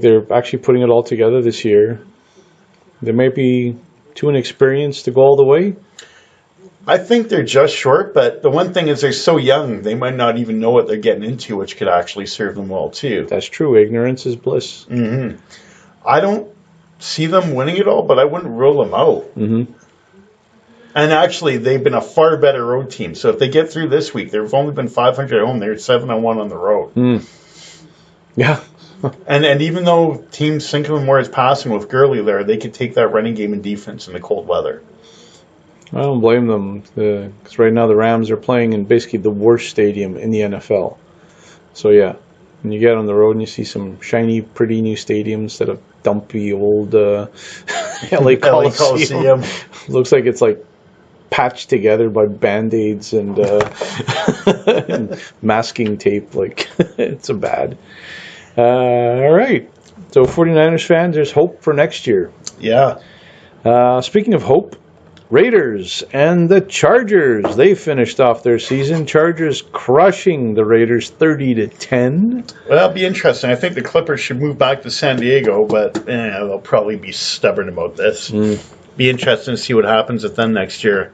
S1: they're actually putting it all together this year. They might be too inexperienced to go all the way.
S2: I think they're just short, but the one thing is they're so young, they might not even know what they're getting into, which could actually serve them well, too.
S1: That's true. Ignorance is bliss.
S2: I don't see them winning it all, but I wouldn't rule them out. And actually, they've been a far better road team. So if they get through this week, they've only been 500 at home. They're 7-1 on the road.
S1: Yeah.
S2: And even though teams think of them more as passing with Gurley there, they could take that running game and defense in the cold weather.
S1: I don't blame them, because right now the Rams are playing in basically the worst stadium in the NFL. So yeah, when you get on the road and you see some shiny, pretty new stadiums instead of dumpy old LA Coliseum. Looks like it's like patched together by Band-Aids and, and masking tape. Like, it's a bad. All right. So 49ers fans, there's hope for next year.
S2: Yeah.
S1: Speaking of hope, Raiders and the Chargers, they finished off their season. Chargers crushing the Raiders 30-10.
S2: Well, that'll be interesting. I think the Clippers should move back to San Diego, but they'll probably be stubborn about this. Be interesting to see what happens with them next year.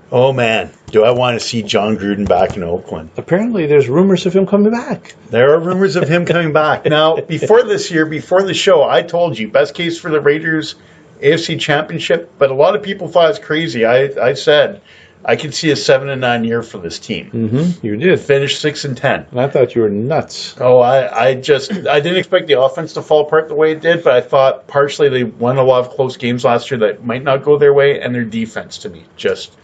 S2: Oh, man. Do I want to see John Gruden back in Oakland?
S1: Apparently, there's rumors of him coming back.
S2: There are rumors of him coming back. Now, before this year, before the show, I told you, best case for the Raiders, AFC Championship, but a lot of people thought it's crazy. I said I could see a 7-9 year for this team.
S1: You did.
S2: Finish 6-10.
S1: And I thought you were nuts.
S2: Oh, I didn't expect the offense to fall apart the way it did, but I thought partially they won a lot of close games last year that might not go their way, and their defense to me just.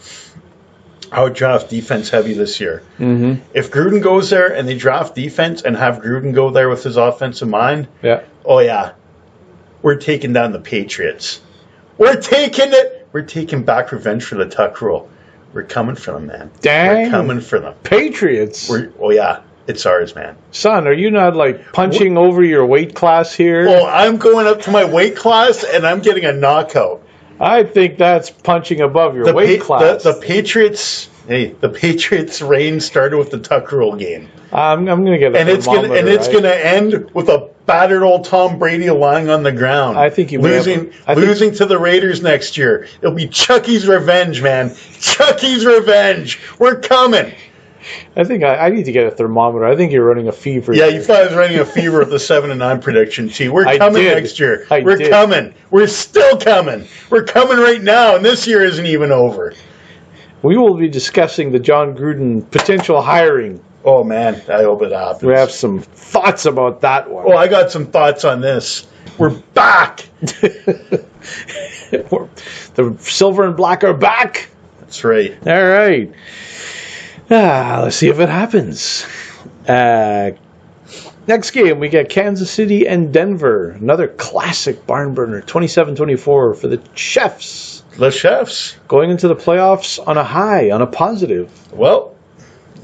S2: I would draft defense heavy this year. If Gruden goes there and they draft defense and have Gruden go there with his offensive mind, oh yeah, we're taking down the Patriots. We're taking it. We're taking back revenge for the Tuck rule. We're coming for them, man.
S1: Dang.
S2: We're coming for them.
S1: Patriots.
S2: Oh yeah, it's ours, man.
S1: Son, are you not like punching over your weight class here?
S2: Well, I'm going up to my weight class and I'm getting a knockout.
S1: I think that's punching above your weight class.
S2: The Patriots. Hey, the Patriots' reign started with the Tuck rule game.
S1: I'm going to get a thermometer.
S2: It's going to end with a battered old Tom Brady lying on the ground.
S1: I think
S2: losing to the Raiders next year. It'll be Chucky's revenge, man. Chucky's revenge. We're coming.
S1: I think I need to get a thermometer. I think you're running a fever.
S2: Yeah, you thought I was running a fever with the 7-9 prediction. Gee, we're coming next year. We're coming. We're still coming. We're coming right now, and this year isn't even over.
S1: We will be discussing the John Gruden potential hiring.
S2: Oh, man, I hope it happens.
S1: We have some thoughts about that one.
S2: Oh, I got some thoughts on this. We're back.
S1: The silver and black are back.
S2: That's right.
S1: All right. Let's see if it happens. Next game, we got Kansas City and Denver. Another classic barn burner, 27-24 for the Chiefs.
S2: The Chiefs.
S1: Going into the playoffs on a high, on a positive.
S2: Well,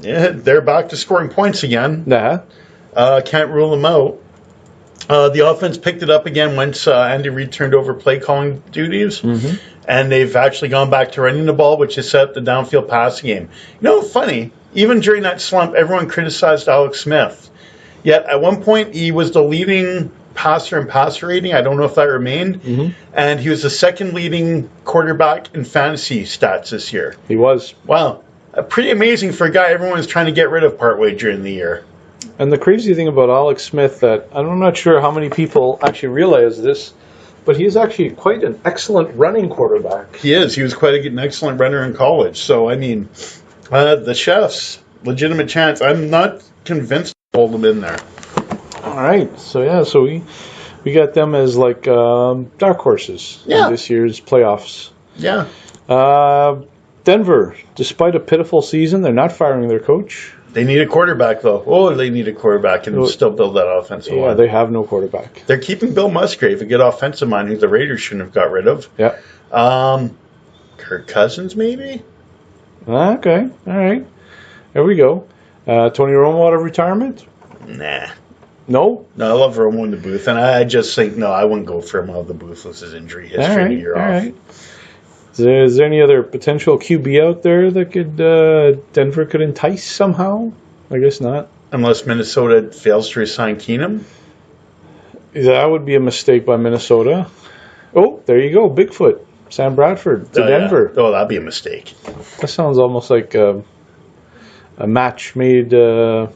S2: yeah, they're back to scoring points again. Can't rule them out. The offense picked it up again once Andy Reid turned over play calling duties. And they've actually gone back to running the ball, which has set up the downfield passing game. You know, funny, even during that slump, everyone criticized Alex Smith. Yet at one point, he was the leading passer in passer rating. I don't know if that remained. And he was the second leading quarterback in fantasy stats this year.
S1: He was.
S2: Wow. Pretty amazing for a guy everyone was trying to get rid of partway during the year.
S1: And the crazy thing about Alex Smith, that I'm not sure how many people actually realize this, but he is actually quite an excellent running quarterback.
S2: He is. He was quite an excellent runner in college. So, I mean, the Chiefs, legitimate chance. I'm not convinced to hold them in there.
S1: All right. So, yeah, so we got them as like dark horses in this year's playoffs.
S2: Yeah.
S1: Denver, despite a pitiful season, they're not firing their coach.
S2: They need a quarterback, though. Oh, they need a quarterback and still build that offensive line.
S1: They have no quarterback.
S2: They're keeping Bill Musgrave, a good offensive mind who the Raiders shouldn't have got rid of.
S1: Yeah.
S2: Kirk Cousins, maybe?
S1: Okay. All right. There we go. Tony Romo out of retirement?
S2: Nah.
S1: No?
S2: No, I love Romo in the booth, and I just think, no, I wouldn't go for him out of the booth with his injury history a year off.
S1: Right. Is there any other potential QB out there that could Denver could entice somehow? I guess not.
S2: Unless Minnesota fails to resign Keenum?
S1: That would be a mistake by Minnesota. Oh, there you go. Bigfoot. Sam Bradford to Denver.
S2: Yeah. Oh, that'd be a mistake.
S1: That sounds almost like a match made, I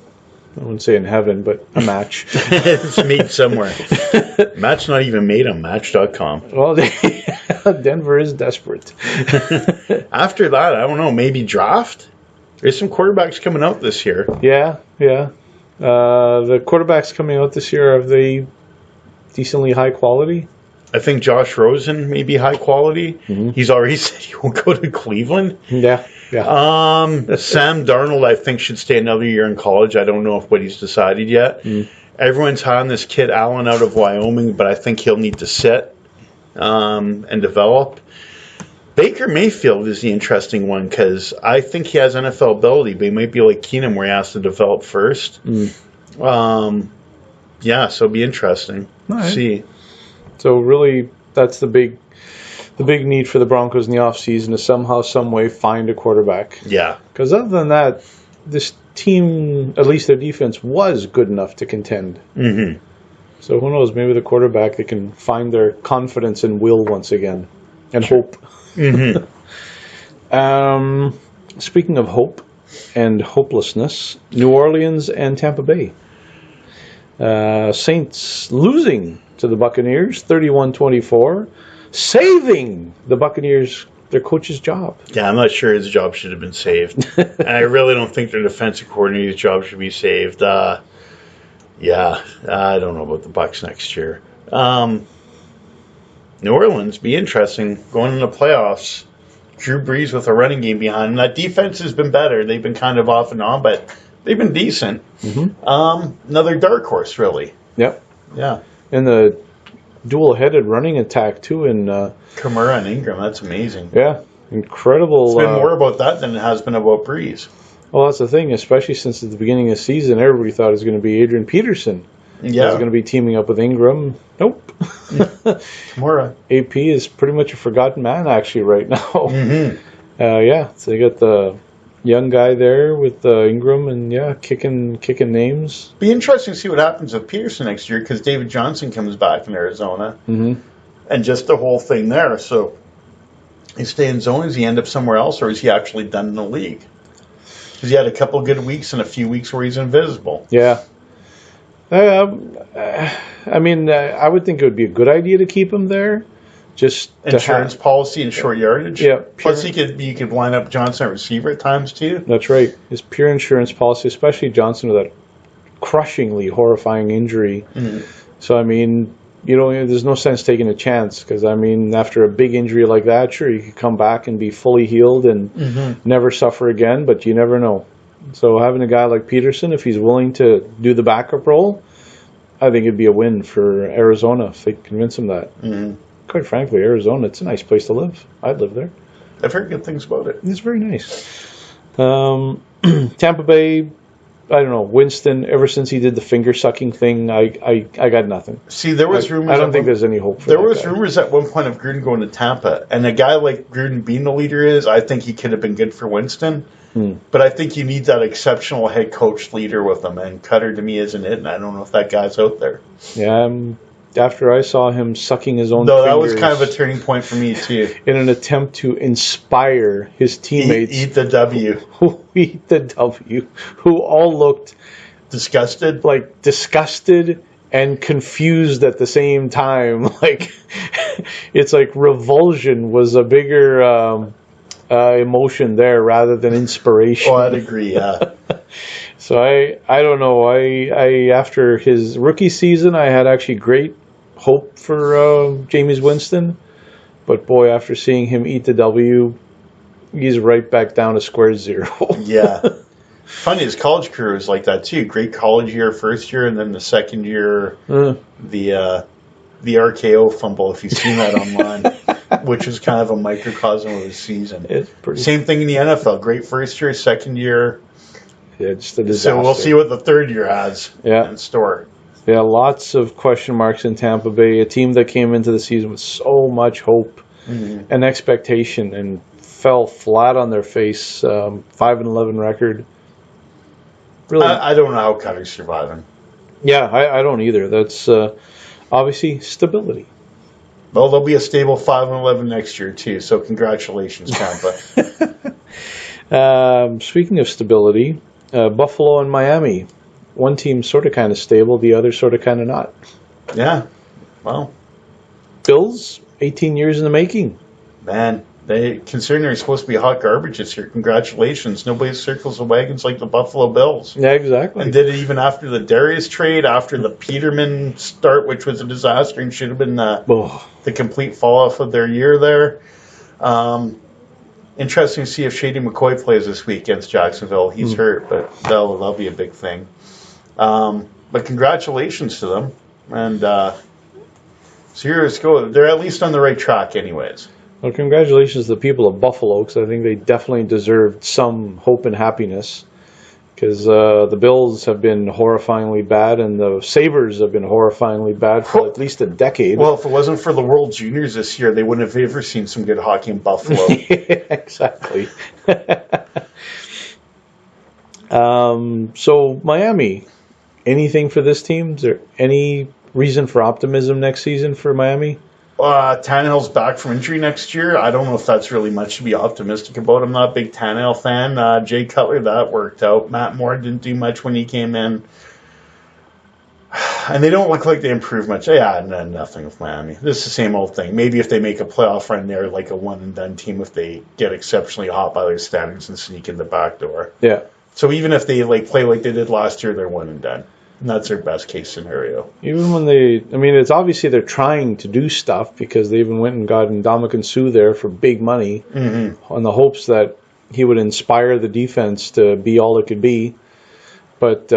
S1: wouldn't say in heaven, but a match.
S2: It's made somewhere. Match not even made on Match.com.
S1: Well, Denver is desperate.
S2: After that, I don't know, maybe draft? There's some quarterbacks coming out this year.
S1: Yeah. The quarterbacks coming out this year, are they decently high quality?
S2: I think Josh Rosen may be high quality. Mm-hmm. He's already said he won't go to Cleveland.
S1: Yeah.
S2: Sam Darnold, I think, should stay another year in college. I don't know what he's decided yet. Everyone's high on this kid Allen out of Wyoming, but I think he'll need to sit and develop. Baker Mayfield is the interesting one because I think he has NFL ability, but he might be like Keenum where he has to develop first. So it'll be interesting.
S1: Right.
S2: See.
S1: So really, that's the big need for the Broncos in the offseason is somehow, some way, find a quarterback.
S2: Yeah.
S1: Because other than that, this team, at least their defense, was good enough to contend.
S2: Mm-hmm.
S1: So who knows? Maybe the quarterback, they can find their confidence and will once again, and hope.
S2: Mm-hmm.
S1: Speaking of hope and hopelessness, New Orleans and Tampa Bay. Saints losing to the Buccaneers, 31-24, saving the Buccaneers their coach's job.
S2: Yeah, I'm not sure his job should have been saved. And I really don't think their defensive coordinator's job should be saved. I don't know about the Bucs next year. New Orleans, be interesting, going into the playoffs. Drew Brees with a running game behind him. That defense has been better. They've been kind of off and on, but they've been decent. Mm-hmm. Another dark horse, really.
S1: Yep.
S2: Yeah.
S1: And the dual-headed running attack, too, in
S2: Kamara and Ingram, that's amazing.
S1: Yeah, incredible.
S2: It's been more about that than it has been about Breeze.
S1: Well, that's the thing, especially since at the beginning of the season, everybody thought it was going to be Adrian Peterson.
S2: Yeah.
S1: He was going to be teaming up with Ingram. Nope.
S2: Kamara.
S1: AP is pretty much a forgotten man, actually, right now.
S2: Mm-hmm.
S1: So you got the young guy there with Ingram and, kicking names.
S2: Be interesting to see what happens with Peterson next year because David Johnson comes back in Arizona.
S1: Mm-hmm.
S2: And just the whole thing there. So, he stay in zone? Does he end up somewhere else, or is he actually done in the league? Because he had a couple of good weeks and a few weeks where he's invisible.
S1: Yeah. I would think it would be a good idea to keep him there. Just
S2: insurance policy and short yardage.
S1: Yeah.
S2: Plus, you could line up Johnson at receiver at times too.
S1: That's right. It's pure insurance policy, especially Johnson with that crushingly horrifying injury.
S2: Mm-hmm.
S1: So there's no sense taking a chance because after a big injury like that, sure you could come back and be fully healed and never suffer again, but you never know. So having a guy like Peterson, if he's willing to do the backup role, I think it'd be a win for Arizona if they convince him that.
S2: Mm-hmm.
S1: Quite frankly, Arizona, it's a nice place to live. I'd live there.
S2: I've heard good things about it.
S1: It's very nice. Tampa Bay, I don't know, Winston, ever since he did the finger-sucking thing, I got nothing.
S2: See, there was rumors...
S1: I don't think there's any hope for
S2: there was rumors at one point of Gruden going to Tampa, and a guy like Gruden being the leader I think he could have been good for Winston. But I think you need that exceptional head coach leader with him, and Cutter to me isn't it, and I don't know if that guy's out there.
S1: Yeah, after I saw him sucking his own
S2: fingers, that was kind of a turning point for me too.
S1: In an attempt to inspire his teammates.
S2: Eat the W.
S1: Who eat the W. Who all looked...
S2: disgusted?
S1: Like, disgusted and confused at the same time. Like, it's like revulsion was a bigger... emotion there rather than inspiration.
S2: Oh, I'd agree, yeah.
S1: So I don't know. I after his rookie season, I had actually great hope for Jameis Winston. But boy, after seeing him eat the W, he's right back down to square zero.
S2: Yeah. Funny, his college career was like that too. Great college year, first year, and then the second year, the RKO fumble, if you've seen that online, which was kind of a microcosm of his season.
S1: It's pretty.
S2: Same thing in the NFL. Great first year, second year.
S1: Yeah, just a disaster.
S2: So we'll see what the third year has in store.
S1: Yeah, lots of question marks in Tampa Bay. A team that came into the season with so much hope and expectation and fell flat on their face. 5-11 record. Really,
S2: I don't know how Cutter's surviving.
S1: Yeah, I don't either. That's obviously stability.
S2: Well, they'll be a stable 5-11 next year too. So congratulations, Tampa.
S1: Speaking of stability, Buffalo and Miami. One team sort of kind of stable, the other sort of kind of not.
S2: Yeah. Well,
S1: Bills, 18 years in the making.
S2: Man, considering they're supposed to be hot garbage this year, congratulations. Nobody circles the wagons like the Buffalo Bills.
S1: Yeah, exactly.
S2: And did it even after the Darius trade, after the Peterman start, which was a disaster and should have been the complete fall-off of their year there. Interesting to see if Shady McCoy plays this week against Jacksonville. He's hurt, but that'll be a big thing. But congratulations to them. And so here's go. They're at least on the right track anyways.
S1: Well, congratulations to the people of Buffalo, because I think they definitely deserved some hope and happiness. Because the Bills have been horrifyingly bad, and the Sabres have been horrifyingly bad for at least a decade.
S2: Well, if it wasn't for the World Juniors this year, they wouldn't have ever seen some good hockey in Buffalo.
S1: Exactly. So, Miami, anything for this team? Is there any reason for optimism next season for Miami?
S2: Tannehill's back from injury next year. I don't know if that's really much to be optimistic about. I'm not a big Tannehill fan. Jay Cutler, that worked out. Matt Moore didn't do much when he came in. And they don't look like they improved much. Yeah, nothing with Miami. This is the same old thing. Maybe if they make a playoff run, they're like a one-and-done team if they get exceptionally hot by their standards and sneak in the back door.
S1: Yeah.
S2: So even if they play like they did last year, they're one-and-done. And that's their best case scenario.
S1: Even when it's obviously they're trying to do stuff because they even went and got Ndamukong Suh there for big money on the hopes that he would inspire the defense to be all it could be. But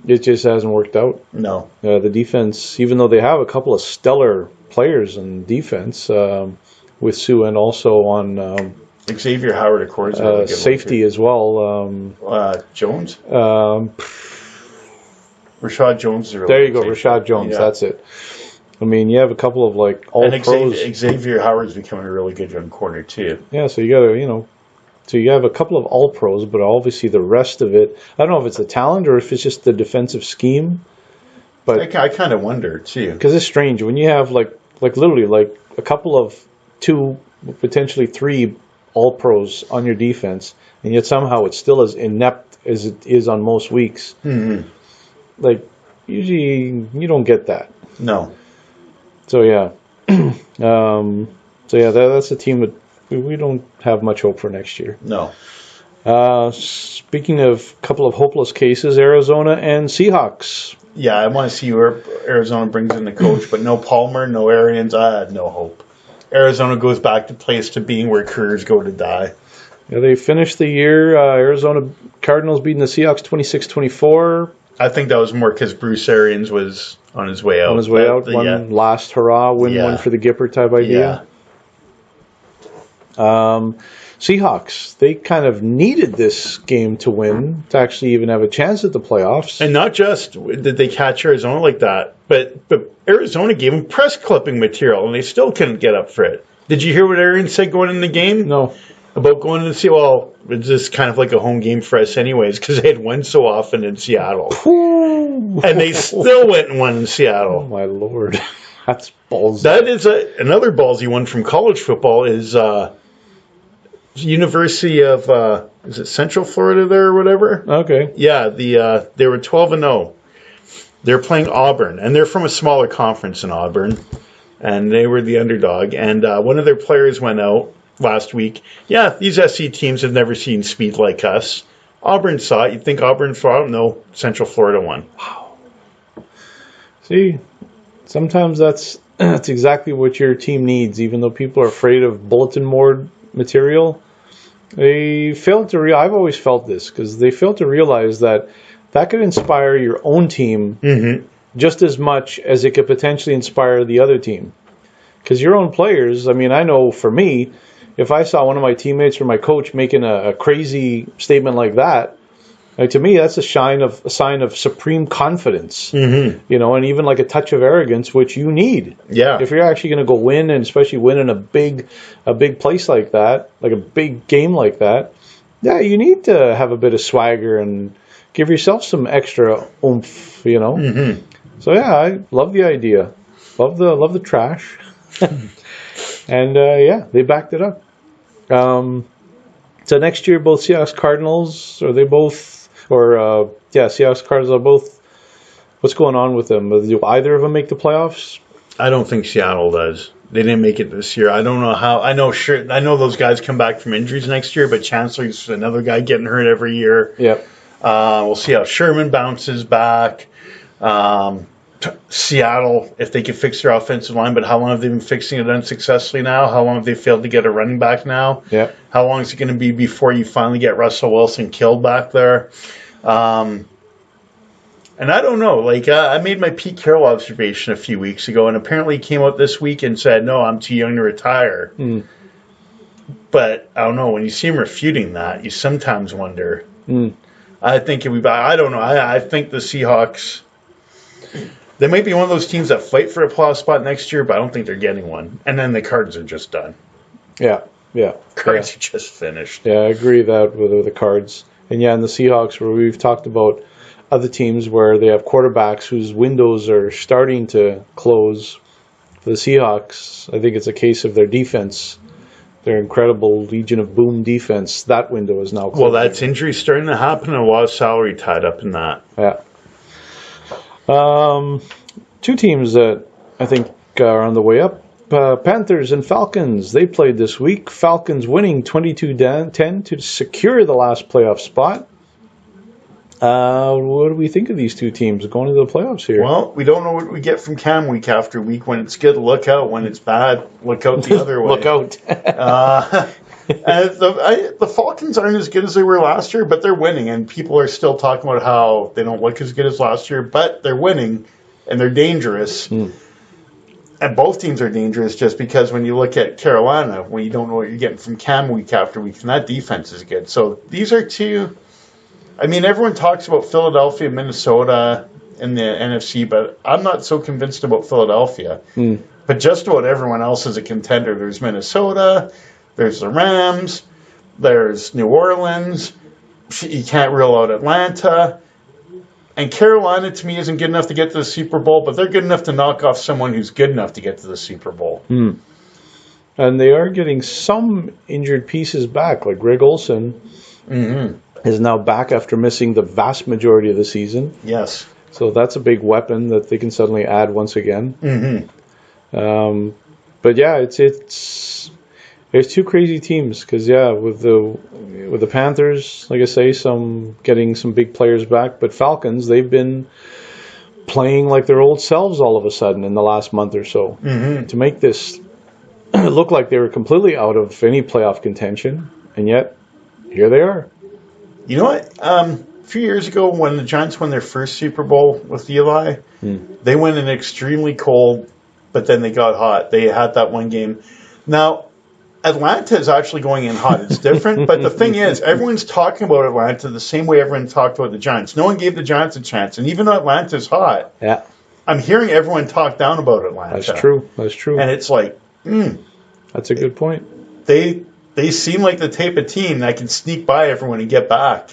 S1: it just hasn't worked out.
S2: No.
S1: The defense, even though they have a couple of stellar players in defense with Suh and also on
S2: Xavier Howard, of course, really
S1: safety as well.
S2: Jones? Rashad Jones is really
S1: there you go, Rashad Jones. Yeah. That's it. I mean, you have a couple of all-pros.
S2: Xavier Howard's becoming a really good young corner too.
S1: Yeah, so you got to, so you have a couple of all-pros, but obviously the rest of it, I don't know if it's the talent or if it's just the defensive scheme. But
S2: I kind of wonder too,
S1: because it's strange when you have literally a couple of 2, potentially 3 all-pros on your defense, and yet somehow it's still as inept as it is on most weeks.
S2: Mm-hmm.
S1: Usually you don't get that.
S2: No.
S1: So yeah, that's a team that we don't have much hope for next year.
S2: No.
S1: Speaking of a couple of hopeless cases, Arizona and Seahawks.
S2: Yeah, I want to see where Arizona brings in the coach, but no Palmer, no Arians. I had no hope. Arizona goes back to place to being where careers go to die.
S1: Yeah, they finished the year. Arizona Cardinals beating the Seahawks 26-24.
S2: I think that was more because Bruce Arians was on his way out.
S1: On his way out, one last hurrah, one for the Gipper type idea. Yeah. Seahawks, they kind of needed this game to win to actually even have a chance at the playoffs.
S2: And not just did they catch Arizona like that, but Arizona gave them press clipping material, and they still couldn't get up for it. Did you hear what Arians said going in the game?
S1: No.
S2: About going to see, well, it's just kind of like a home game for us anyways, because they had won so often in Seattle. And they still went and won in Seattle.
S1: Oh, my Lord. That's ballsy.
S2: That is another ballsy one from college football is University of, is it Central Florida there or whatever?
S1: Okay.
S2: Yeah, they were 12-0. They're playing Auburn, and they're from a smaller conference in Auburn, and they were the underdog. And one of their players went out last week. Yeah, these SC teams have never seen speed like us. Auburn saw it. You'd think Auburn saw it. No, Central Florida won.
S1: Wow. See, sometimes that's exactly what your team needs, even though people are afraid of bulletin board material. They failed to I've always felt this because they failed to realize that could inspire your own team just as much as it could potentially inspire the other team. Because your own players, I mean, I know for me, if I saw one of my teammates or my coach making a crazy statement like that, like, to me, that's a sign of supreme confidence, and even like a touch of arrogance, which you need.
S2: Yeah.
S1: If you're actually going to go win, and especially win in a big place like that, like a big game like that, yeah, you need to have a bit of swagger and give yourself some extra oomph, So yeah, I love the idea, love the trash, and yeah, they backed it up. So next year, both Seahawks Cardinals, Seahawks Cardinals are both. What's going on with them? Do either of them make the playoffs?
S2: I don't think Seattle does. They didn't make it this year. I don't know how. I know those guys come back from injuries next year, but Chancellor's another guy getting hurt every year.
S1: Yep.
S2: We'll see how Sherman bounces back. Seattle, if they can fix their offensive line, but how long have they been fixing it unsuccessfully now? How long have they failed to get a running back now?
S1: Yeah.
S2: How long is it going to be before you finally get Russell Wilson killed back there? And I don't know. Like, I made my Pete Carroll observation a few weeks ago, and apparently he came out this week and said, no, I'm too young to retire. But I don't know. When you see him refuting that, you sometimes wonder. I think I don't know. I think the Seahawks, they might be one of those teams that fight for a playoff spot next year, but I don't think they're getting one. And then the Cards are just done.
S1: Yeah.
S2: Cards are just finished.
S1: Yeah, I agree that with the Cards. And yeah, in the Seahawks, where we've talked about other teams where they have quarterbacks whose windows are starting to close. For the Seahawks, I think it's a case of their defense. Their incredible Legion of Boom defense, that window is now closed.
S2: Well, that's injury starting to happen and a lot of salary tied up in that.
S1: Yeah. Two teams that I think are on the way up. Panthers and Falcons. They played this week. Falcons winning 22-10 to secure the last playoff spot. What do we think of these two teams going into the playoffs here?
S2: Well, we don't know what we get from Cam week after week. When it's good, look out. When it's bad, look out the other way.
S1: Look out.
S2: The Falcons aren't as good as they were last year, but they're winning, and people are still talking about how they don't look as good as last year, but they're winning, and they're dangerous. And both teams are dangerous just because when you look at Carolina, when you don't know what you're getting from Cam week after week, and that defense is good. So these are two. I mean, everyone talks about Philadelphia, Minnesota in the NFC, but I'm not so convinced about Philadelphia. But just about everyone else is a contender. There's Minnesota, there's the Rams, there's New Orleans. You can't rule out Atlanta. And Carolina, to me, isn't good enough to get to the Super Bowl, but they're good enough to knock off someone who's good enough to get to the Super Bowl.
S1: And they are getting some injured pieces back, like Greg Olsen. Is now back after missing the vast majority of the season.
S2: Yes.
S1: So that's a big weapon that they can suddenly add once again. But yeah, it's there's two crazy teams because with the Panthers, like I say, getting some big players back, but Falcons, they've been playing like their old selves all of a sudden in the last month or so to make this look like they were completely out of any playoff contention, and yet here they are.
S2: You know what? A few years ago, when the Giants won their first Super Bowl with Eli, they went in extremely cold, but then they got hot. They had that one game. Now, Atlanta is actually going in hot. It's different, but the thing is, everyone's talking about Atlanta the same way everyone talked about the Giants. No one gave the Giants a chance, and even though Atlanta's hot, I'm hearing everyone talk down about Atlanta.
S1: That's true.
S2: And it's like,
S1: that's a good point.
S2: They seem like the type of team that can sneak by everyone and get back.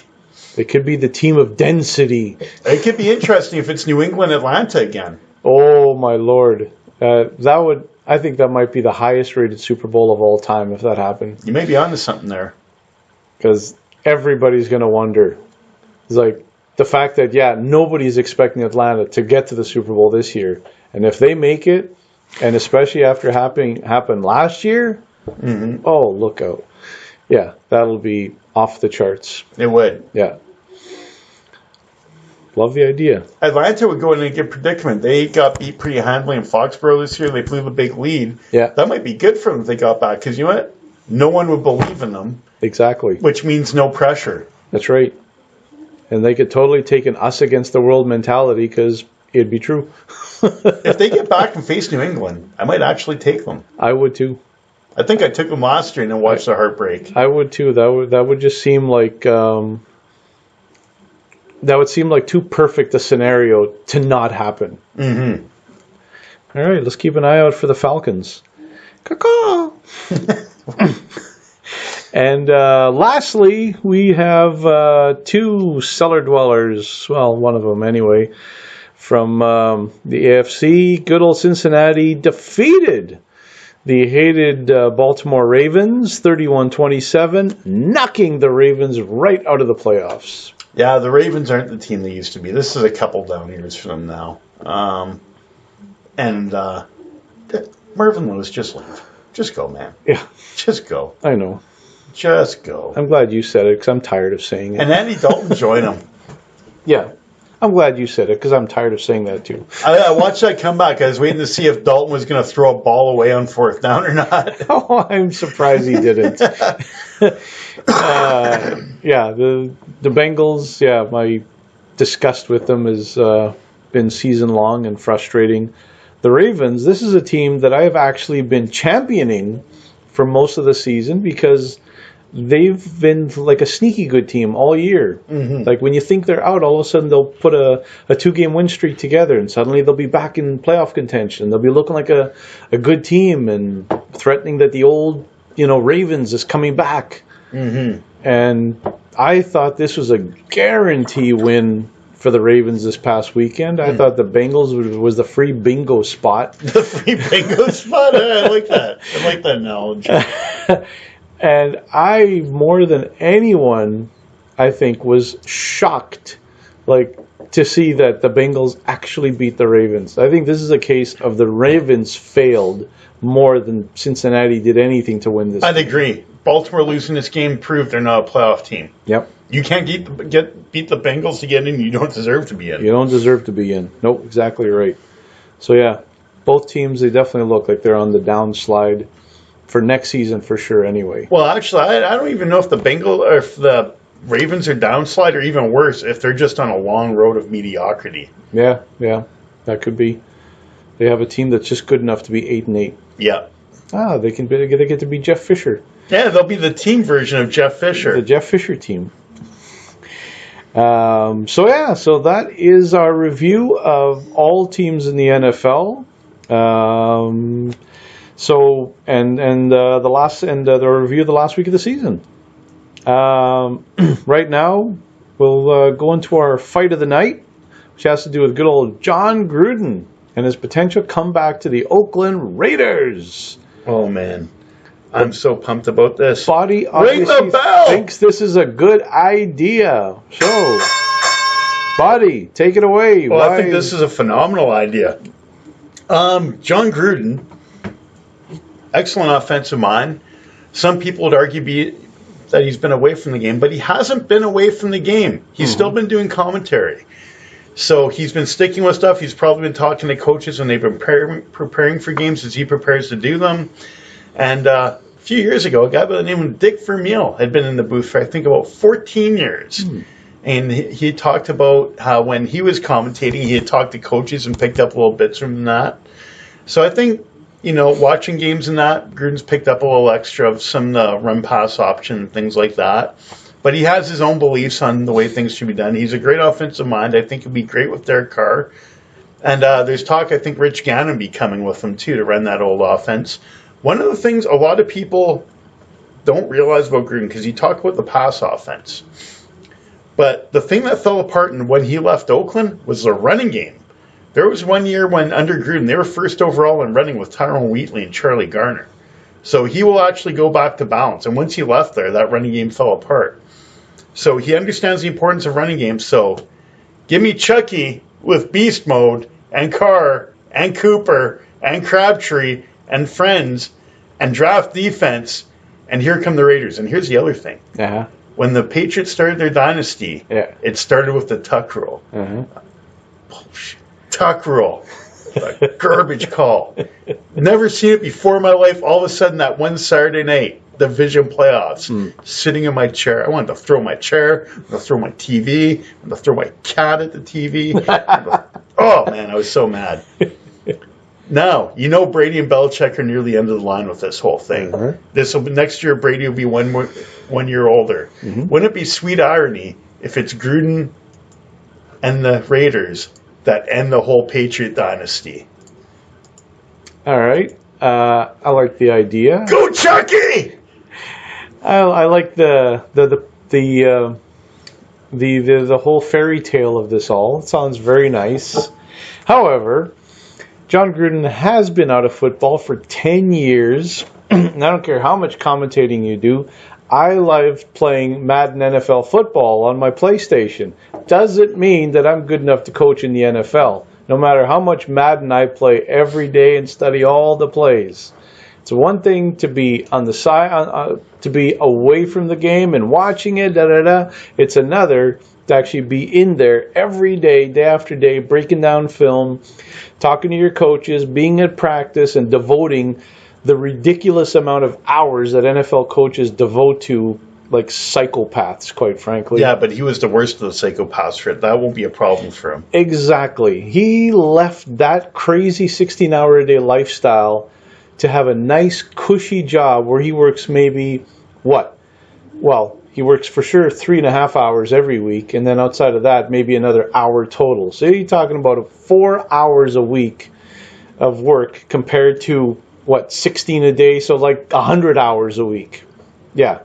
S1: They could be the team of density.
S2: It could be interesting if it's New England, Atlanta again.
S1: Oh my Lord, I think that might be the highest rated Super Bowl of all time if that happened.
S2: You may be onto something there.
S1: Because everybody's going to wonder. It's like the fact that nobody's expecting Atlanta to get to the Super Bowl this year, and if they make it, and especially after happened last year. Oh, look out. Yeah, that'll be off the charts.
S2: It would.
S1: Yeah. Love the idea.
S2: Atlanta would go in a good predicament. They got beat pretty handily in Foxborough this year. They blew the big lead.
S1: Yeah.
S2: That might be good for them if they got back. Because you know what? No one would believe in them.
S1: exactly.
S2: which means no pressure.
S1: That's right. And they could totally take an us against the world mentality because it'd be true.
S2: If they get back and face New England, I might actually take them.
S1: I would too.
S2: I think I took them last year and then watched the heartbreak.
S1: I would too. That would just seem like that would seem like too perfect a scenario to not happen.
S2: Mm-hmm.
S1: All right, let's keep an eye out for the Falcons. Caw-caw. And lastly, we have two cellar dwellers. Well, one of them anyway. From the AFC, good old Cincinnati defeated the hated Baltimore Ravens 31-27, knocking the Ravens right out of the playoffs.
S2: Yeah, the Ravens aren't the team they used to be. This is a couple down years for them now. Marvin Lewis, just leave. Just go, man.
S1: Yeah,
S2: Just go.
S1: I know.
S2: Just go.
S1: I'm glad you said it because I'm tired of saying it.
S2: And Andy Dalton join him.
S1: Yeah, I'm glad you said it because I'm tired of saying that too.
S2: I watched that comeback. I was waiting to see if Dalton was going to throw a ball away on fourth down or not.
S1: Oh, I'm surprised he didn't. Yeah, the Bengals. Yeah, my disgust with them has been season long and frustrating. The Ravens. This is a team that I have actually been championing for most of the season because they've been like a sneaky good team all year.
S2: Mm-hmm.
S1: Like when you think they're out, all of a sudden they'll put a 2-game win streak together and suddenly they'll be back in playoff contention. They'll be looking like a good team and threatening that the old, Ravens is coming back.
S2: Mm-hmm.
S1: And I thought this was a guarantee win for the Ravens this past weekend. I thought the Bengals was the free bingo spot.
S2: The free bingo spot? I like that. I like that analogy.
S1: And I, more than anyone, I think, was shocked, to see that the Bengals actually beat the Ravens. I think this is a case of the Ravens failed more than Cincinnati did anything to win this.
S2: I'd agree. Baltimore losing this game proved they're not a playoff team.
S1: Yep.
S2: You can't beat the Bengals to get in. You don't deserve to be in.
S1: You don't deserve to be in. Nope, exactly right. So, yeah, both teams, they definitely look like they're on the downslide for next season for sure anyway.
S2: Well, actually, I don't even know if the Bengals or if the Ravens are downslide or even worse, if they're just on a long road of mediocrity.
S1: Yeah, that could be. They have a team that's just good enough to be 8-8.
S2: Yeah.
S1: They get to be Jeff Fisher.
S2: Yeah, they'll be the team version of Jeff Fisher.
S1: The Jeff Fisher team. So that is our review of all teams in the NFL. The review of the last week of the season. Right now, we'll go into our fight of the night, which has to do with good old John Gruden and his potential comeback to the Oakland Raiders.
S2: Oh, man. I'm so pumped about this.
S1: Body
S2: Ring the bell!
S1: thinks this is a good idea. So, Body, take it away.
S2: Well, I think this is a phenomenal idea. John Gruden, excellent offensive mind. Some people would argue that he's been away from the game, but he hasn't been away from the game. He's still been doing commentary. So he's been sticking with stuff. He's probably been talking to coaches when they've been preparing for games as he prepares to do them. And a few years ago, a guy by the name of Dick Vermeil had been in the booth for, I think, about 14 years. And he talked about how when he was commentating, he had talked to coaches and picked up little bits from that. So I think, watching games in that, Gruden's picked up a little extra of some run-pass option and things like that. But he has his own beliefs on the way things should be done. He's a great offensive mind. I think he'll be great with Derek Carr. And there's talk, I think, Rich Gannon be coming with him, too, to run that old offense. One of the things a lot of people don't realize about Gruden, because you talk about the pass offense, but the thing that fell apart when he left Oakland was the running game. There was one year when under Gruden, they were first overall in running with Tyrone Wheatley and Charlie Garner. So he will actually go back to balance. And once he left there, that running game fell apart. So he understands the importance of running games. So give me Chucky with beast mode and Carr and Cooper and Crabtree and friends and draft defense, and here come the Raiders. And here's the other thing.
S1: Uh-huh.
S2: When the Patriots started their dynasty, it started with the tuck rule.
S1: Uh-huh.
S2: Bullshit. Tuck rule. A garbage call. Never seen it before in my life. All of a sudden, that one Saturday night, division playoffs, sitting in my chair. I wanted to throw my chair, I wanted to throw my TV, I wanted to throw my cat at the TV. Oh, man, I was so mad. Now, Brady and Belichick are near the end of the line with this whole thing. Next year, Brady will be 1 year older. Wouldn't it be sweet irony if it's Gruden and the Raiders that end the whole Patriot dynasty?
S1: All right. I like the idea.
S2: Go Chucky!
S1: I like the whole fairy tale of this all. It sounds very nice. However, John Gruden has been out of football for 10 years. And I don't care how much commentating you do. I love playing Madden NFL football on my PlayStation. Doesn't mean that I'm good enough to coach in the NFL. No matter how much Madden I play every day and study all the plays. It's one thing to be on the side, to be away from the game and watching it, It's another to actually be in there every day, day after day, breaking down film, talking to your coaches, being at practice, and devoting the ridiculous amount of hours that NFL coaches devote to, like psychopaths, quite frankly.
S2: Yeah, but he was the worst of the psychopaths for it. That won't be a problem for him.
S1: Exactly. He left that crazy 16-hour-a-day lifestyle to have a nice, cushy job where he works maybe, he works for sure 3.5 hours every week, and then outside of that, maybe another hour total. So you're talking about 4 hours a week of work compared to, 16 a day, so like 100 hours a week. Yeah.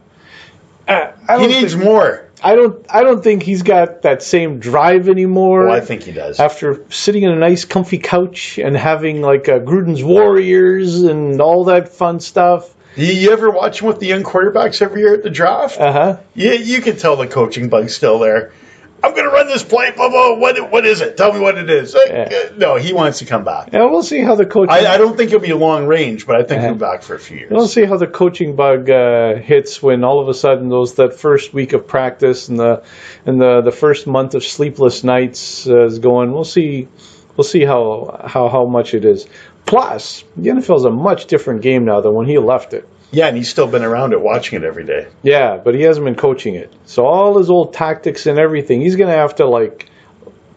S2: He needs more.
S1: I don't think he's got that same drive anymore.
S2: Well, I think he does.
S1: After sitting in a nice, comfy couch and having like Gruden's Warriors and all that fun stuff.
S2: You ever watch him with the young quarterbacks every year at the draft? Yeah, you can tell the coaching bug's still there. I'm going to run this play, blah, blah. What is it? Tell me what it is. No, he wants to come back.
S1: Yeah, we'll see how the coaching...
S2: I don't think he'll be long range, but I think he'll be back for a few years.
S1: We'll see how the coaching bug hits when all of a sudden that first week of practice and the first month of sleepless nights is going. We'll see how much it is. Plus, the NFL is a much different game now than when he left it.
S2: Yeah, and he's still been around it, watching it every day.
S1: Yeah, but he hasn't been coaching it. So all his old tactics and everything, he's going to have to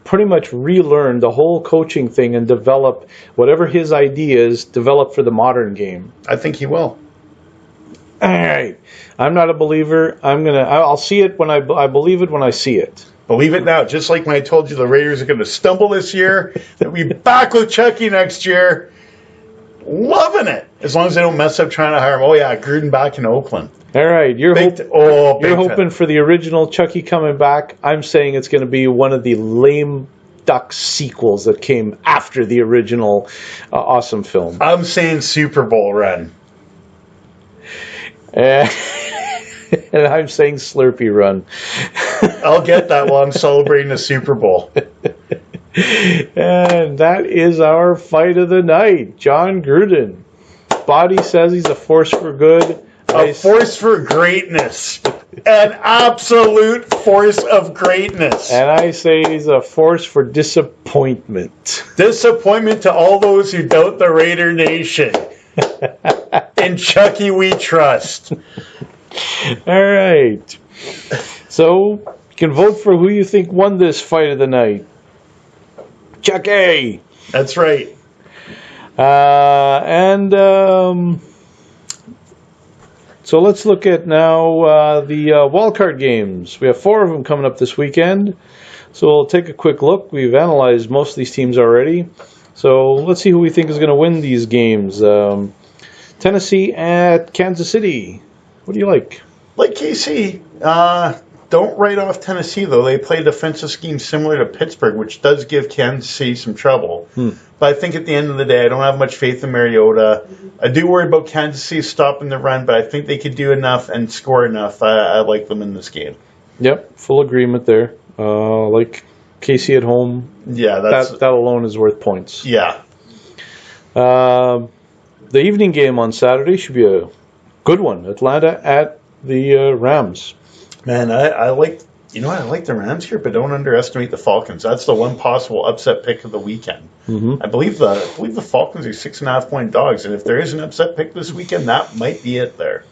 S1: pretty much relearn the whole coaching thing and develop whatever his ideas develop for the modern game.
S2: I think he will.
S1: All right. I'm not a believer. I'll see it when I believe it when I see it.
S2: Believe it now. Just like when I told you the Raiders are going to stumble this year, they'll be back with Chucky next year. Loving it. As long as they don't mess up trying to hire him. Oh, yeah, Gruden back in Oakland.
S1: All right. You're hoping for the original Chucky coming back. I'm saying it's going to be one of the lame duck sequels that came after the original awesome film.
S2: I'm saying Super Bowl run.
S1: And I'm saying Slurpee run.
S2: I'll get that while I'm celebrating the Super Bowl.
S1: And that is our fight of the night. John Gruden. Body says he's a force for good.
S2: A force for greatness. An absolute force of greatness.
S1: And I say he's a force for disappointment.
S2: Disappointment to all those who doubt the Raider Nation. In Chucky we trust.
S1: All right. So, you can vote for who you think won this fight of the night. Chucky!
S2: That's right.
S1: So let's look at now the wildcard games. We have 4 of them coming up this weekend. So we'll take a quick look. We've analyzed most of these teams already. So let's see who we think is going to win these games. Tennessee at Kansas City. What do you like?
S2: Like KC. Don't write off Tennessee, though. They play a defensive scheme similar to Pittsburgh, which does give Kansas City some trouble. But I think at the end of the day, I don't have much faith in Mariota. I do worry about Kansas City stopping the run, but I think they could do enough and score enough. I like them in this game.
S1: Yep, full agreement there. Like KC at home.
S2: Yeah,
S1: that alone is worth points.
S2: Yeah.
S1: The evening game on Saturday should be a good one. Atlanta at the Rams.
S2: Man, I like the Rams here, but don't underestimate the Falcons. That's the one possible upset pick of the weekend. I believe the Falcons are 6.5-point dogs, and if there is an upset pick this weekend, that might be it there.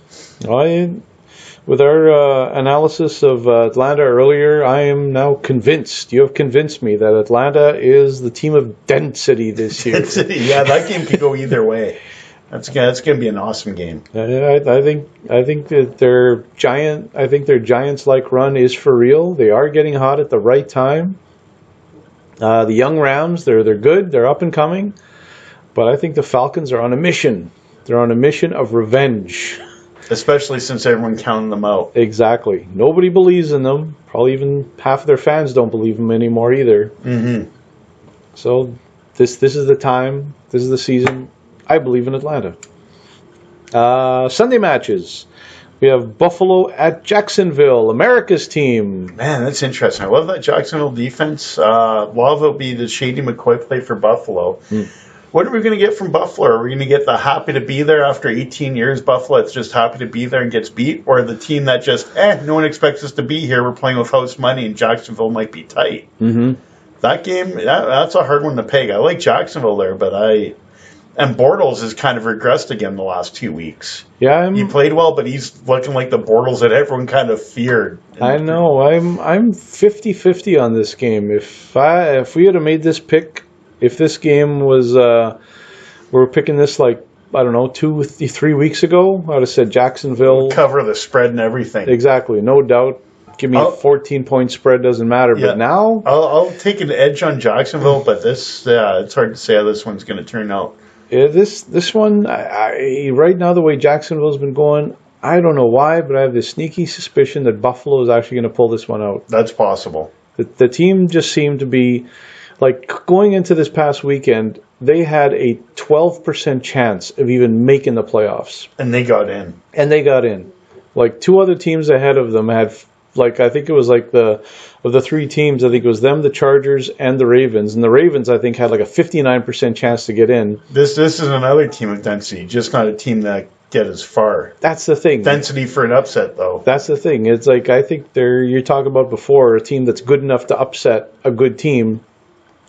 S1: With our analysis of Atlanta earlier, I am now convinced. You have convinced me that Atlanta is the team of density this year.
S2: Yeah, that game could go either way. That's gonna be an awesome game.
S1: I think that their Giants-like run is for real. They are getting hot at the right time. The young Rams, they're good. They're up and coming. But I think the Falcons are on a mission. They're on a mission of revenge.
S2: Especially since everyone counted them out.
S1: Exactly. Nobody believes in them. Probably even half of their fans don't believe them anymore either.
S2: Mm-hmm.
S1: So this is the time. This is the season. I believe in Atlanta. Sunday matches. We have Buffalo at Jacksonville, America's team.
S2: Man, that's interesting. I love that Jacksonville defense. A lot of it will be the Shady McCoy play for Buffalo. What are we going to get from Buffalo? Are we going to get the happy to be there after 18 years Buffalo that's just happy to be there and gets beat? Or the team that just, no one expects us to be here. We're playing with house money and Jacksonville might be tight.
S1: Mm-hmm.
S2: That game, that's a hard one to peg. I like Jacksonville there, but And Bortles has kind of regressed again the last 2 weeks.
S1: Yeah,
S2: he played well, but he's looking like the Bortles that everyone kind of feared.
S1: I know. I'm 50-50 on this game. If we had made this pick, if this game was, we were picking this like, I don't know, 2-3 weeks ago, I would have said Jacksonville.
S2: Cover the spread and everything.
S1: Exactly, no doubt. Give me a 14-point spread, doesn't matter. Yeah, but now,
S2: I'll take an edge on Jacksonville, but this, it's hard to say how this one's going to turn out.
S1: Yeah, this one, right now, the way Jacksonville's been going, I don't know why, but I have this sneaky suspicion that Buffalo is actually going to pull this one out.
S2: That's possible.
S1: The team just seemed to be, like, going into this past weekend, they had a 12% chance of even making the playoffs.
S2: And they got in.
S1: Like, two other teams ahead of them had, like, I think it was like of the three teams, I think it was them, the Chargers, and the Ravens. And the Ravens, I think, had like a 59% chance to get in.
S2: This is another team with density, just not a team that get as far.
S1: That's the thing.
S2: Density for an upset, though.
S1: That's the thing. It's like, I think you're talking about before, a team that's good enough to upset a good team.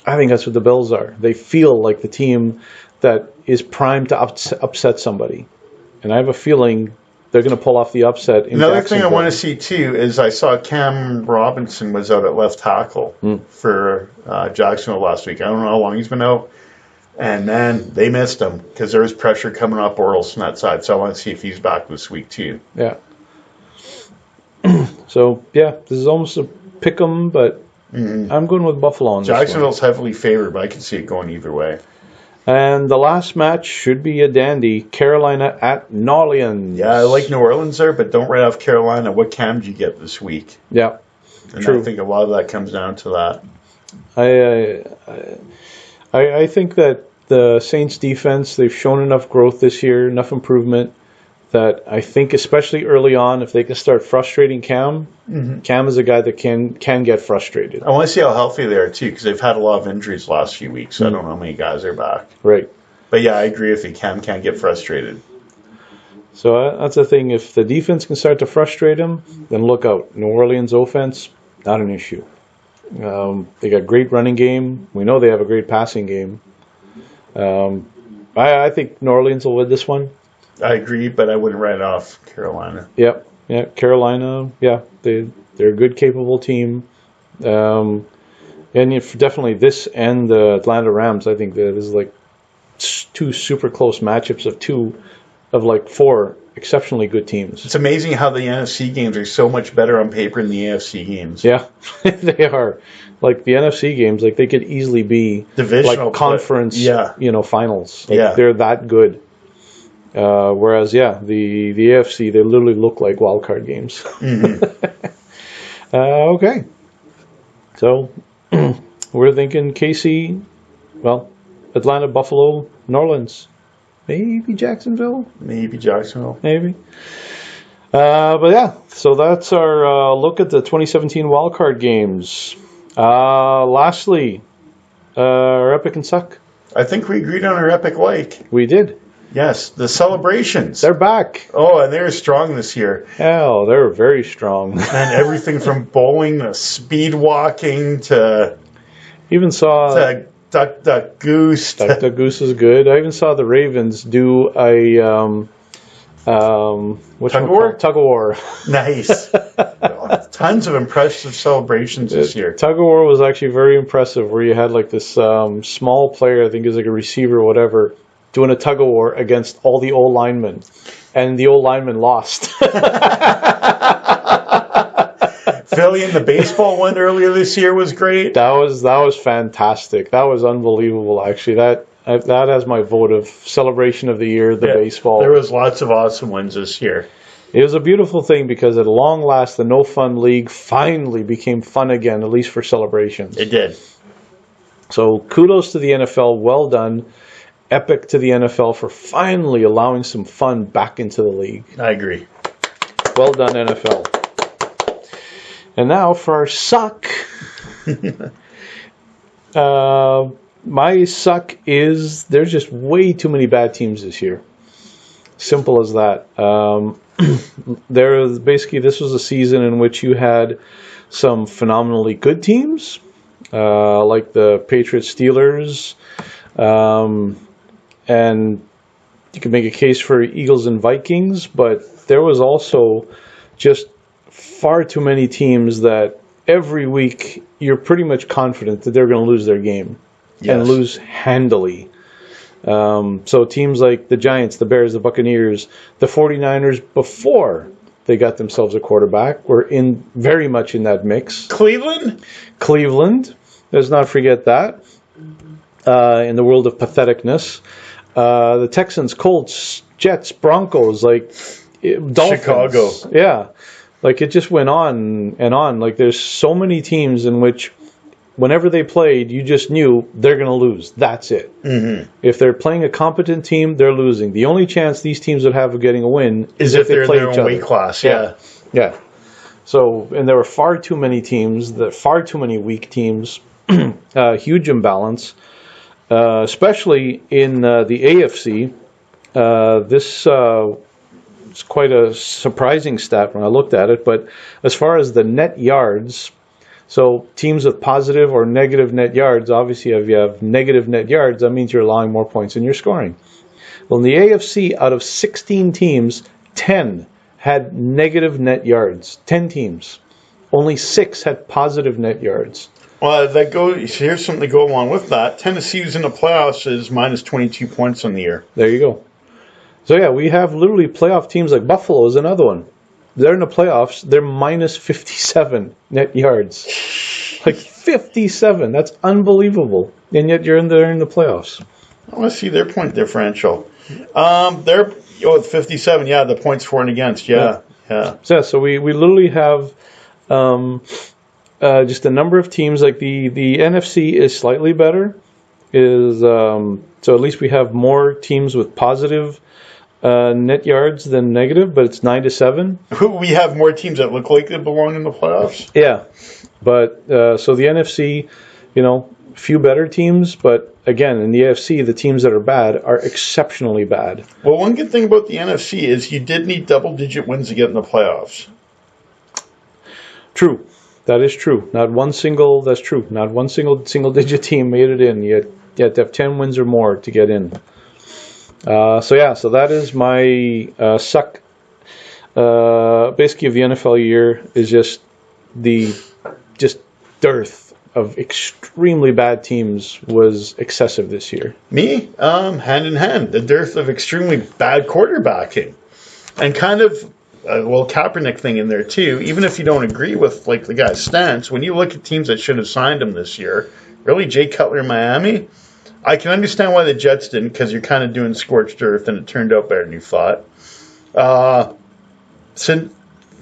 S1: I think that's what the Bills are. They feel like the team that is primed to upset somebody. And I have a feeling they're going to pull off the upset in
S2: Another thing I want to see, too, is I saw Cam Robinson was out at left tackle for Jacksonville last week. I don't know how long he's been out. And, man, they missed him because there was pressure coming off Bortles from that side. So I want to see if he's back this week, too.
S1: Yeah. So, yeah, this is almost a pick 'em, but I'm going with Buffalo on this one.
S2: Jacksonville's heavily favored, but I can see it going either way.
S1: And the last match should be a dandy. Carolina at New Orleans.
S2: Yeah, I like New Orleans there, but don't write off Carolina. What Cam did you get this week?
S1: Yeah,
S2: and true. I think a lot of that comes down to that.
S1: I think that the Saints defense, they've shown enough growth this year, enough improvement, that I think especially early on, if they can start frustrating Cam, Cam is a guy that can get frustrated.
S2: I want to see how healthy they are, too, because they've had a lot of injuries the last few weeks. So I don't know how many guys are back.
S1: Right.
S2: But, yeah, I agree with you. Cam can't get frustrated.
S1: So that's the thing. If the defense can start to frustrate him, then look out. New Orleans offense, not an issue. They got great running game. We know they have a great passing game. I think New Orleans will win this one.
S2: I agree, but I wouldn't write off Carolina.
S1: Yep. Yeah, Carolina. Yeah, they're a good, capable team. And definitely this and the Atlanta Rams. I think that is like two super close matchups of like four exceptionally good teams.
S2: It's amazing how the NFC games are so much better on paper than the AFC games.
S1: Yeah, they are. Like the NFC games, like they could easily be
S2: divisional
S1: like conference, finals.
S2: Like
S1: they're that good. Whereas, the AFC, they literally look like wild card games. Okay. So, we're thinking KC, Atlanta, Buffalo, New Orleans. Maybe Jacksonville?
S2: Maybe Jacksonville.
S1: Maybe. So that's our look at the 2017 wild card games. Lastly, our epic and suck.
S2: I think we agreed on our epic like.
S1: We did.
S2: Yes, the celebrations.
S1: They're back.
S2: Oh, and they're strong this year.
S1: Hell, they're very strong.
S2: And everything from bowling to speed walking to...
S1: Even saw...
S2: To Duck Goose.
S1: Duck Goose is good. I even saw the Ravens do a
S2: Tug of war?
S1: Tug of war.
S2: Nice. Tons of impressive celebrations this year.
S1: Tug of war was actually very impressive, where you had like this small player, I think it was like a receiver or whatever, doing a tug of war against all the old linemen, and the old linemen lost.
S2: Philly in the baseball one earlier this year was great.
S1: That was fantastic. That was unbelievable. Actually, that has my vote of celebration of the year. Baseball.
S2: There was lots of awesome ones this year.
S1: It was a beautiful thing because at long last, the No Fun League finally became fun again, at least for celebrations.
S2: It did.
S1: So kudos to the NFL. Well done. Epic to the NFL for finally allowing some fun back into the league.
S2: I agree.
S1: Well done, NFL. And now for our suck. My suck is there's just way too many bad teams this year. Simple as that. This was a season in which you had some phenomenally good teams, like the Patriots, Steelers, and you could make a case for Eagles and Vikings, but there was also just far too many teams that every week you're pretty much confident that they're going to lose their game and lose handily. So teams like the Giants, the Bears, the Buccaneers, the 49ers, before they got themselves a quarterback, were very much in that mix. Cleveland, let's not forget that. In the world of patheticness. The Texans, Colts, Jets, Broncos, Dolphins.
S2: Chicago.
S1: Yeah. It just went on and on. There's so many teams in which whenever they played, you just knew they're going to lose. That's it.
S2: Mm-hmm.
S1: If they're playing a competent team, they're losing. The only chance these teams would have of getting a win
S2: is if they're in their own weight class. Yeah.
S1: So, and there were far too many teams, far too many weak teams, huge imbalance, especially in the AFC. This it's quite a surprising stat when I looked at it, but as far as the net yards, so teams with positive or negative net yards, obviously if you have negative net yards, that means you're allowing more points than you're scoring. Well, in the AFC, out of 16 teams, 10 had negative net yards. 10 teams. Only 6 had positive net yards.
S2: Well, here's something to go along with that. Tennessee's in the playoffs is minus 22 points on the year.
S1: There you go. So yeah, we have literally playoff teams like Buffalo is another one. They're in the playoffs. They're minus 57 net yards. 57. That's unbelievable. And yet they're in the playoffs.
S2: I want to see their point differential. They're 57. Yeah, the points for and against. Yeah.
S1: So we literally have just a number of teams. The NFC is slightly better. So at least we have more teams with positive net yards than negative, but it's 9-7.
S2: We have more teams that look like they belong in the playoffs.
S1: Yeah, but so the NFC, few better teams, but again, in the AFC, the teams that are bad are exceptionally bad.
S2: Well, one good thing about the NFC is you did need double-digit wins to get in the playoffs.
S1: True, that is true. Not one single digit team made it in. You had to have 10 wins or more to get in. So that is my suck. Basically, of the NFL year is just the dearth of extremely bad teams was excessive this year.
S2: Me, hand in hand, the dearth of extremely bad quarterbacking, and kind of Kaepernick thing in there too. Even if you don't agree with the guy's stance, when you look at teams that should have signed him this year, really, Jay Cutler in Miami. I can understand why the Jets didn't, because you're kind of doing scorched earth, and it turned out better than you thought.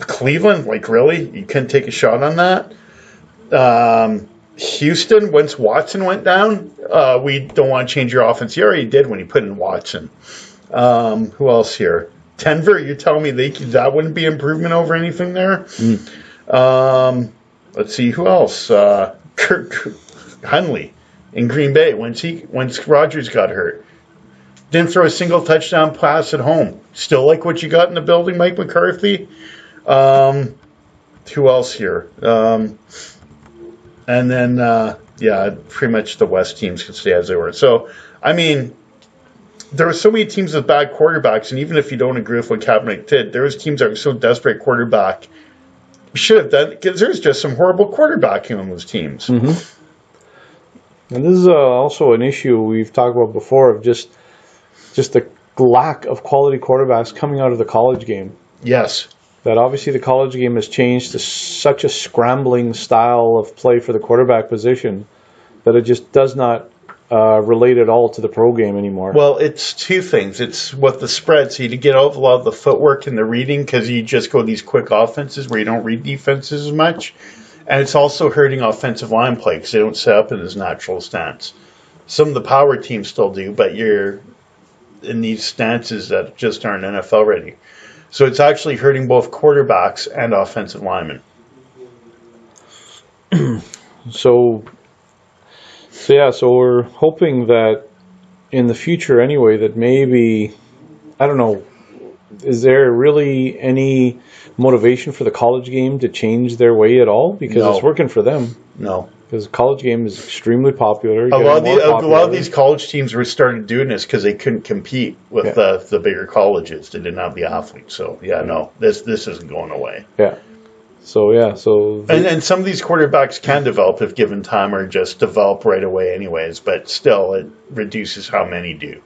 S2: Cleveland, really? You couldn't take a shot on that? Houston, once Watson went down, we don't want to change your offense. You already did when you put in Watson. Who else here? Denver, you're telling me that wouldn't be improvement over anything there? Let's see, who else? Kirk Hundley. In Green Bay, once Rodgers got hurt, didn't throw a single touchdown pass at home. Still like what you got in the building, Mike McCarthy. Who else here? And then pretty much the West teams could stay as they were. So, I mean, there were so many teams with bad quarterbacks, and even if you don't agree with what Kaepernick did, there was teams that were so desperate at quarterback. We should have done, because there's just some horrible quarterbacking on those teams.
S1: And this is also an issue we've talked about before of just the lack of quality quarterbacks coming out of the college game.
S2: Yes.
S1: That obviously the college game has changed to such a scrambling style of play for the quarterback position that it just does not relate at all to the pro game anymore.
S2: Well, it's two things. It's with the spread, so you get off a lot of the footwork and the reading because you just go these quick offenses where you don't read defenses as much. And it's also hurting offensive line play because they don't set up in his natural stance. Some of the power teams still do, but you're in these stances that just aren't NFL ready. So it's actually hurting both quarterbacks and offensive linemen.
S1: So we're hoping that in the future anyway, that maybe, I don't know, is there really any motivation for the college game to change their way at all? Because
S2: No.
S1: it's working for them.
S2: No.
S1: Because the college game is extremely popular.
S2: A lot of these college teams were started doing this because they couldn't compete with the bigger colleges. They didn't have the athletes. So, this isn't going away.
S1: Yeah. So
S2: And some of these quarterbacks can develop if given time or just develop right away anyways, but still it reduces how many do.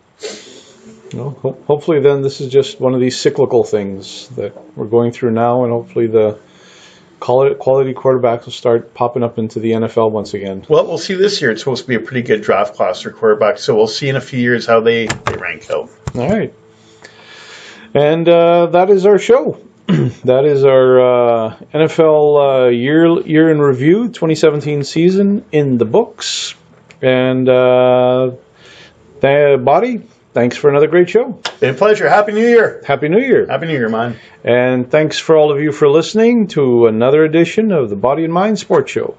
S1: hopefully then this is just one of these cyclical things that we're going through now, and hopefully the quality quarterbacks will start popping up into the NFL once again.
S2: Well, we'll see this year. It's supposed to be a pretty good draft class for quarterbacks, so we'll see in a few years how they rank out.
S1: All right. And that is our show. That is our NFL year in review, 2017 season in the books. And Body, thanks for another great show.
S2: Been a pleasure. Happy New Year.
S1: Happy New Year.
S2: Happy New Year, man.
S1: And thanks for all of you for listening to another edition of the Body and Mind Sports Show.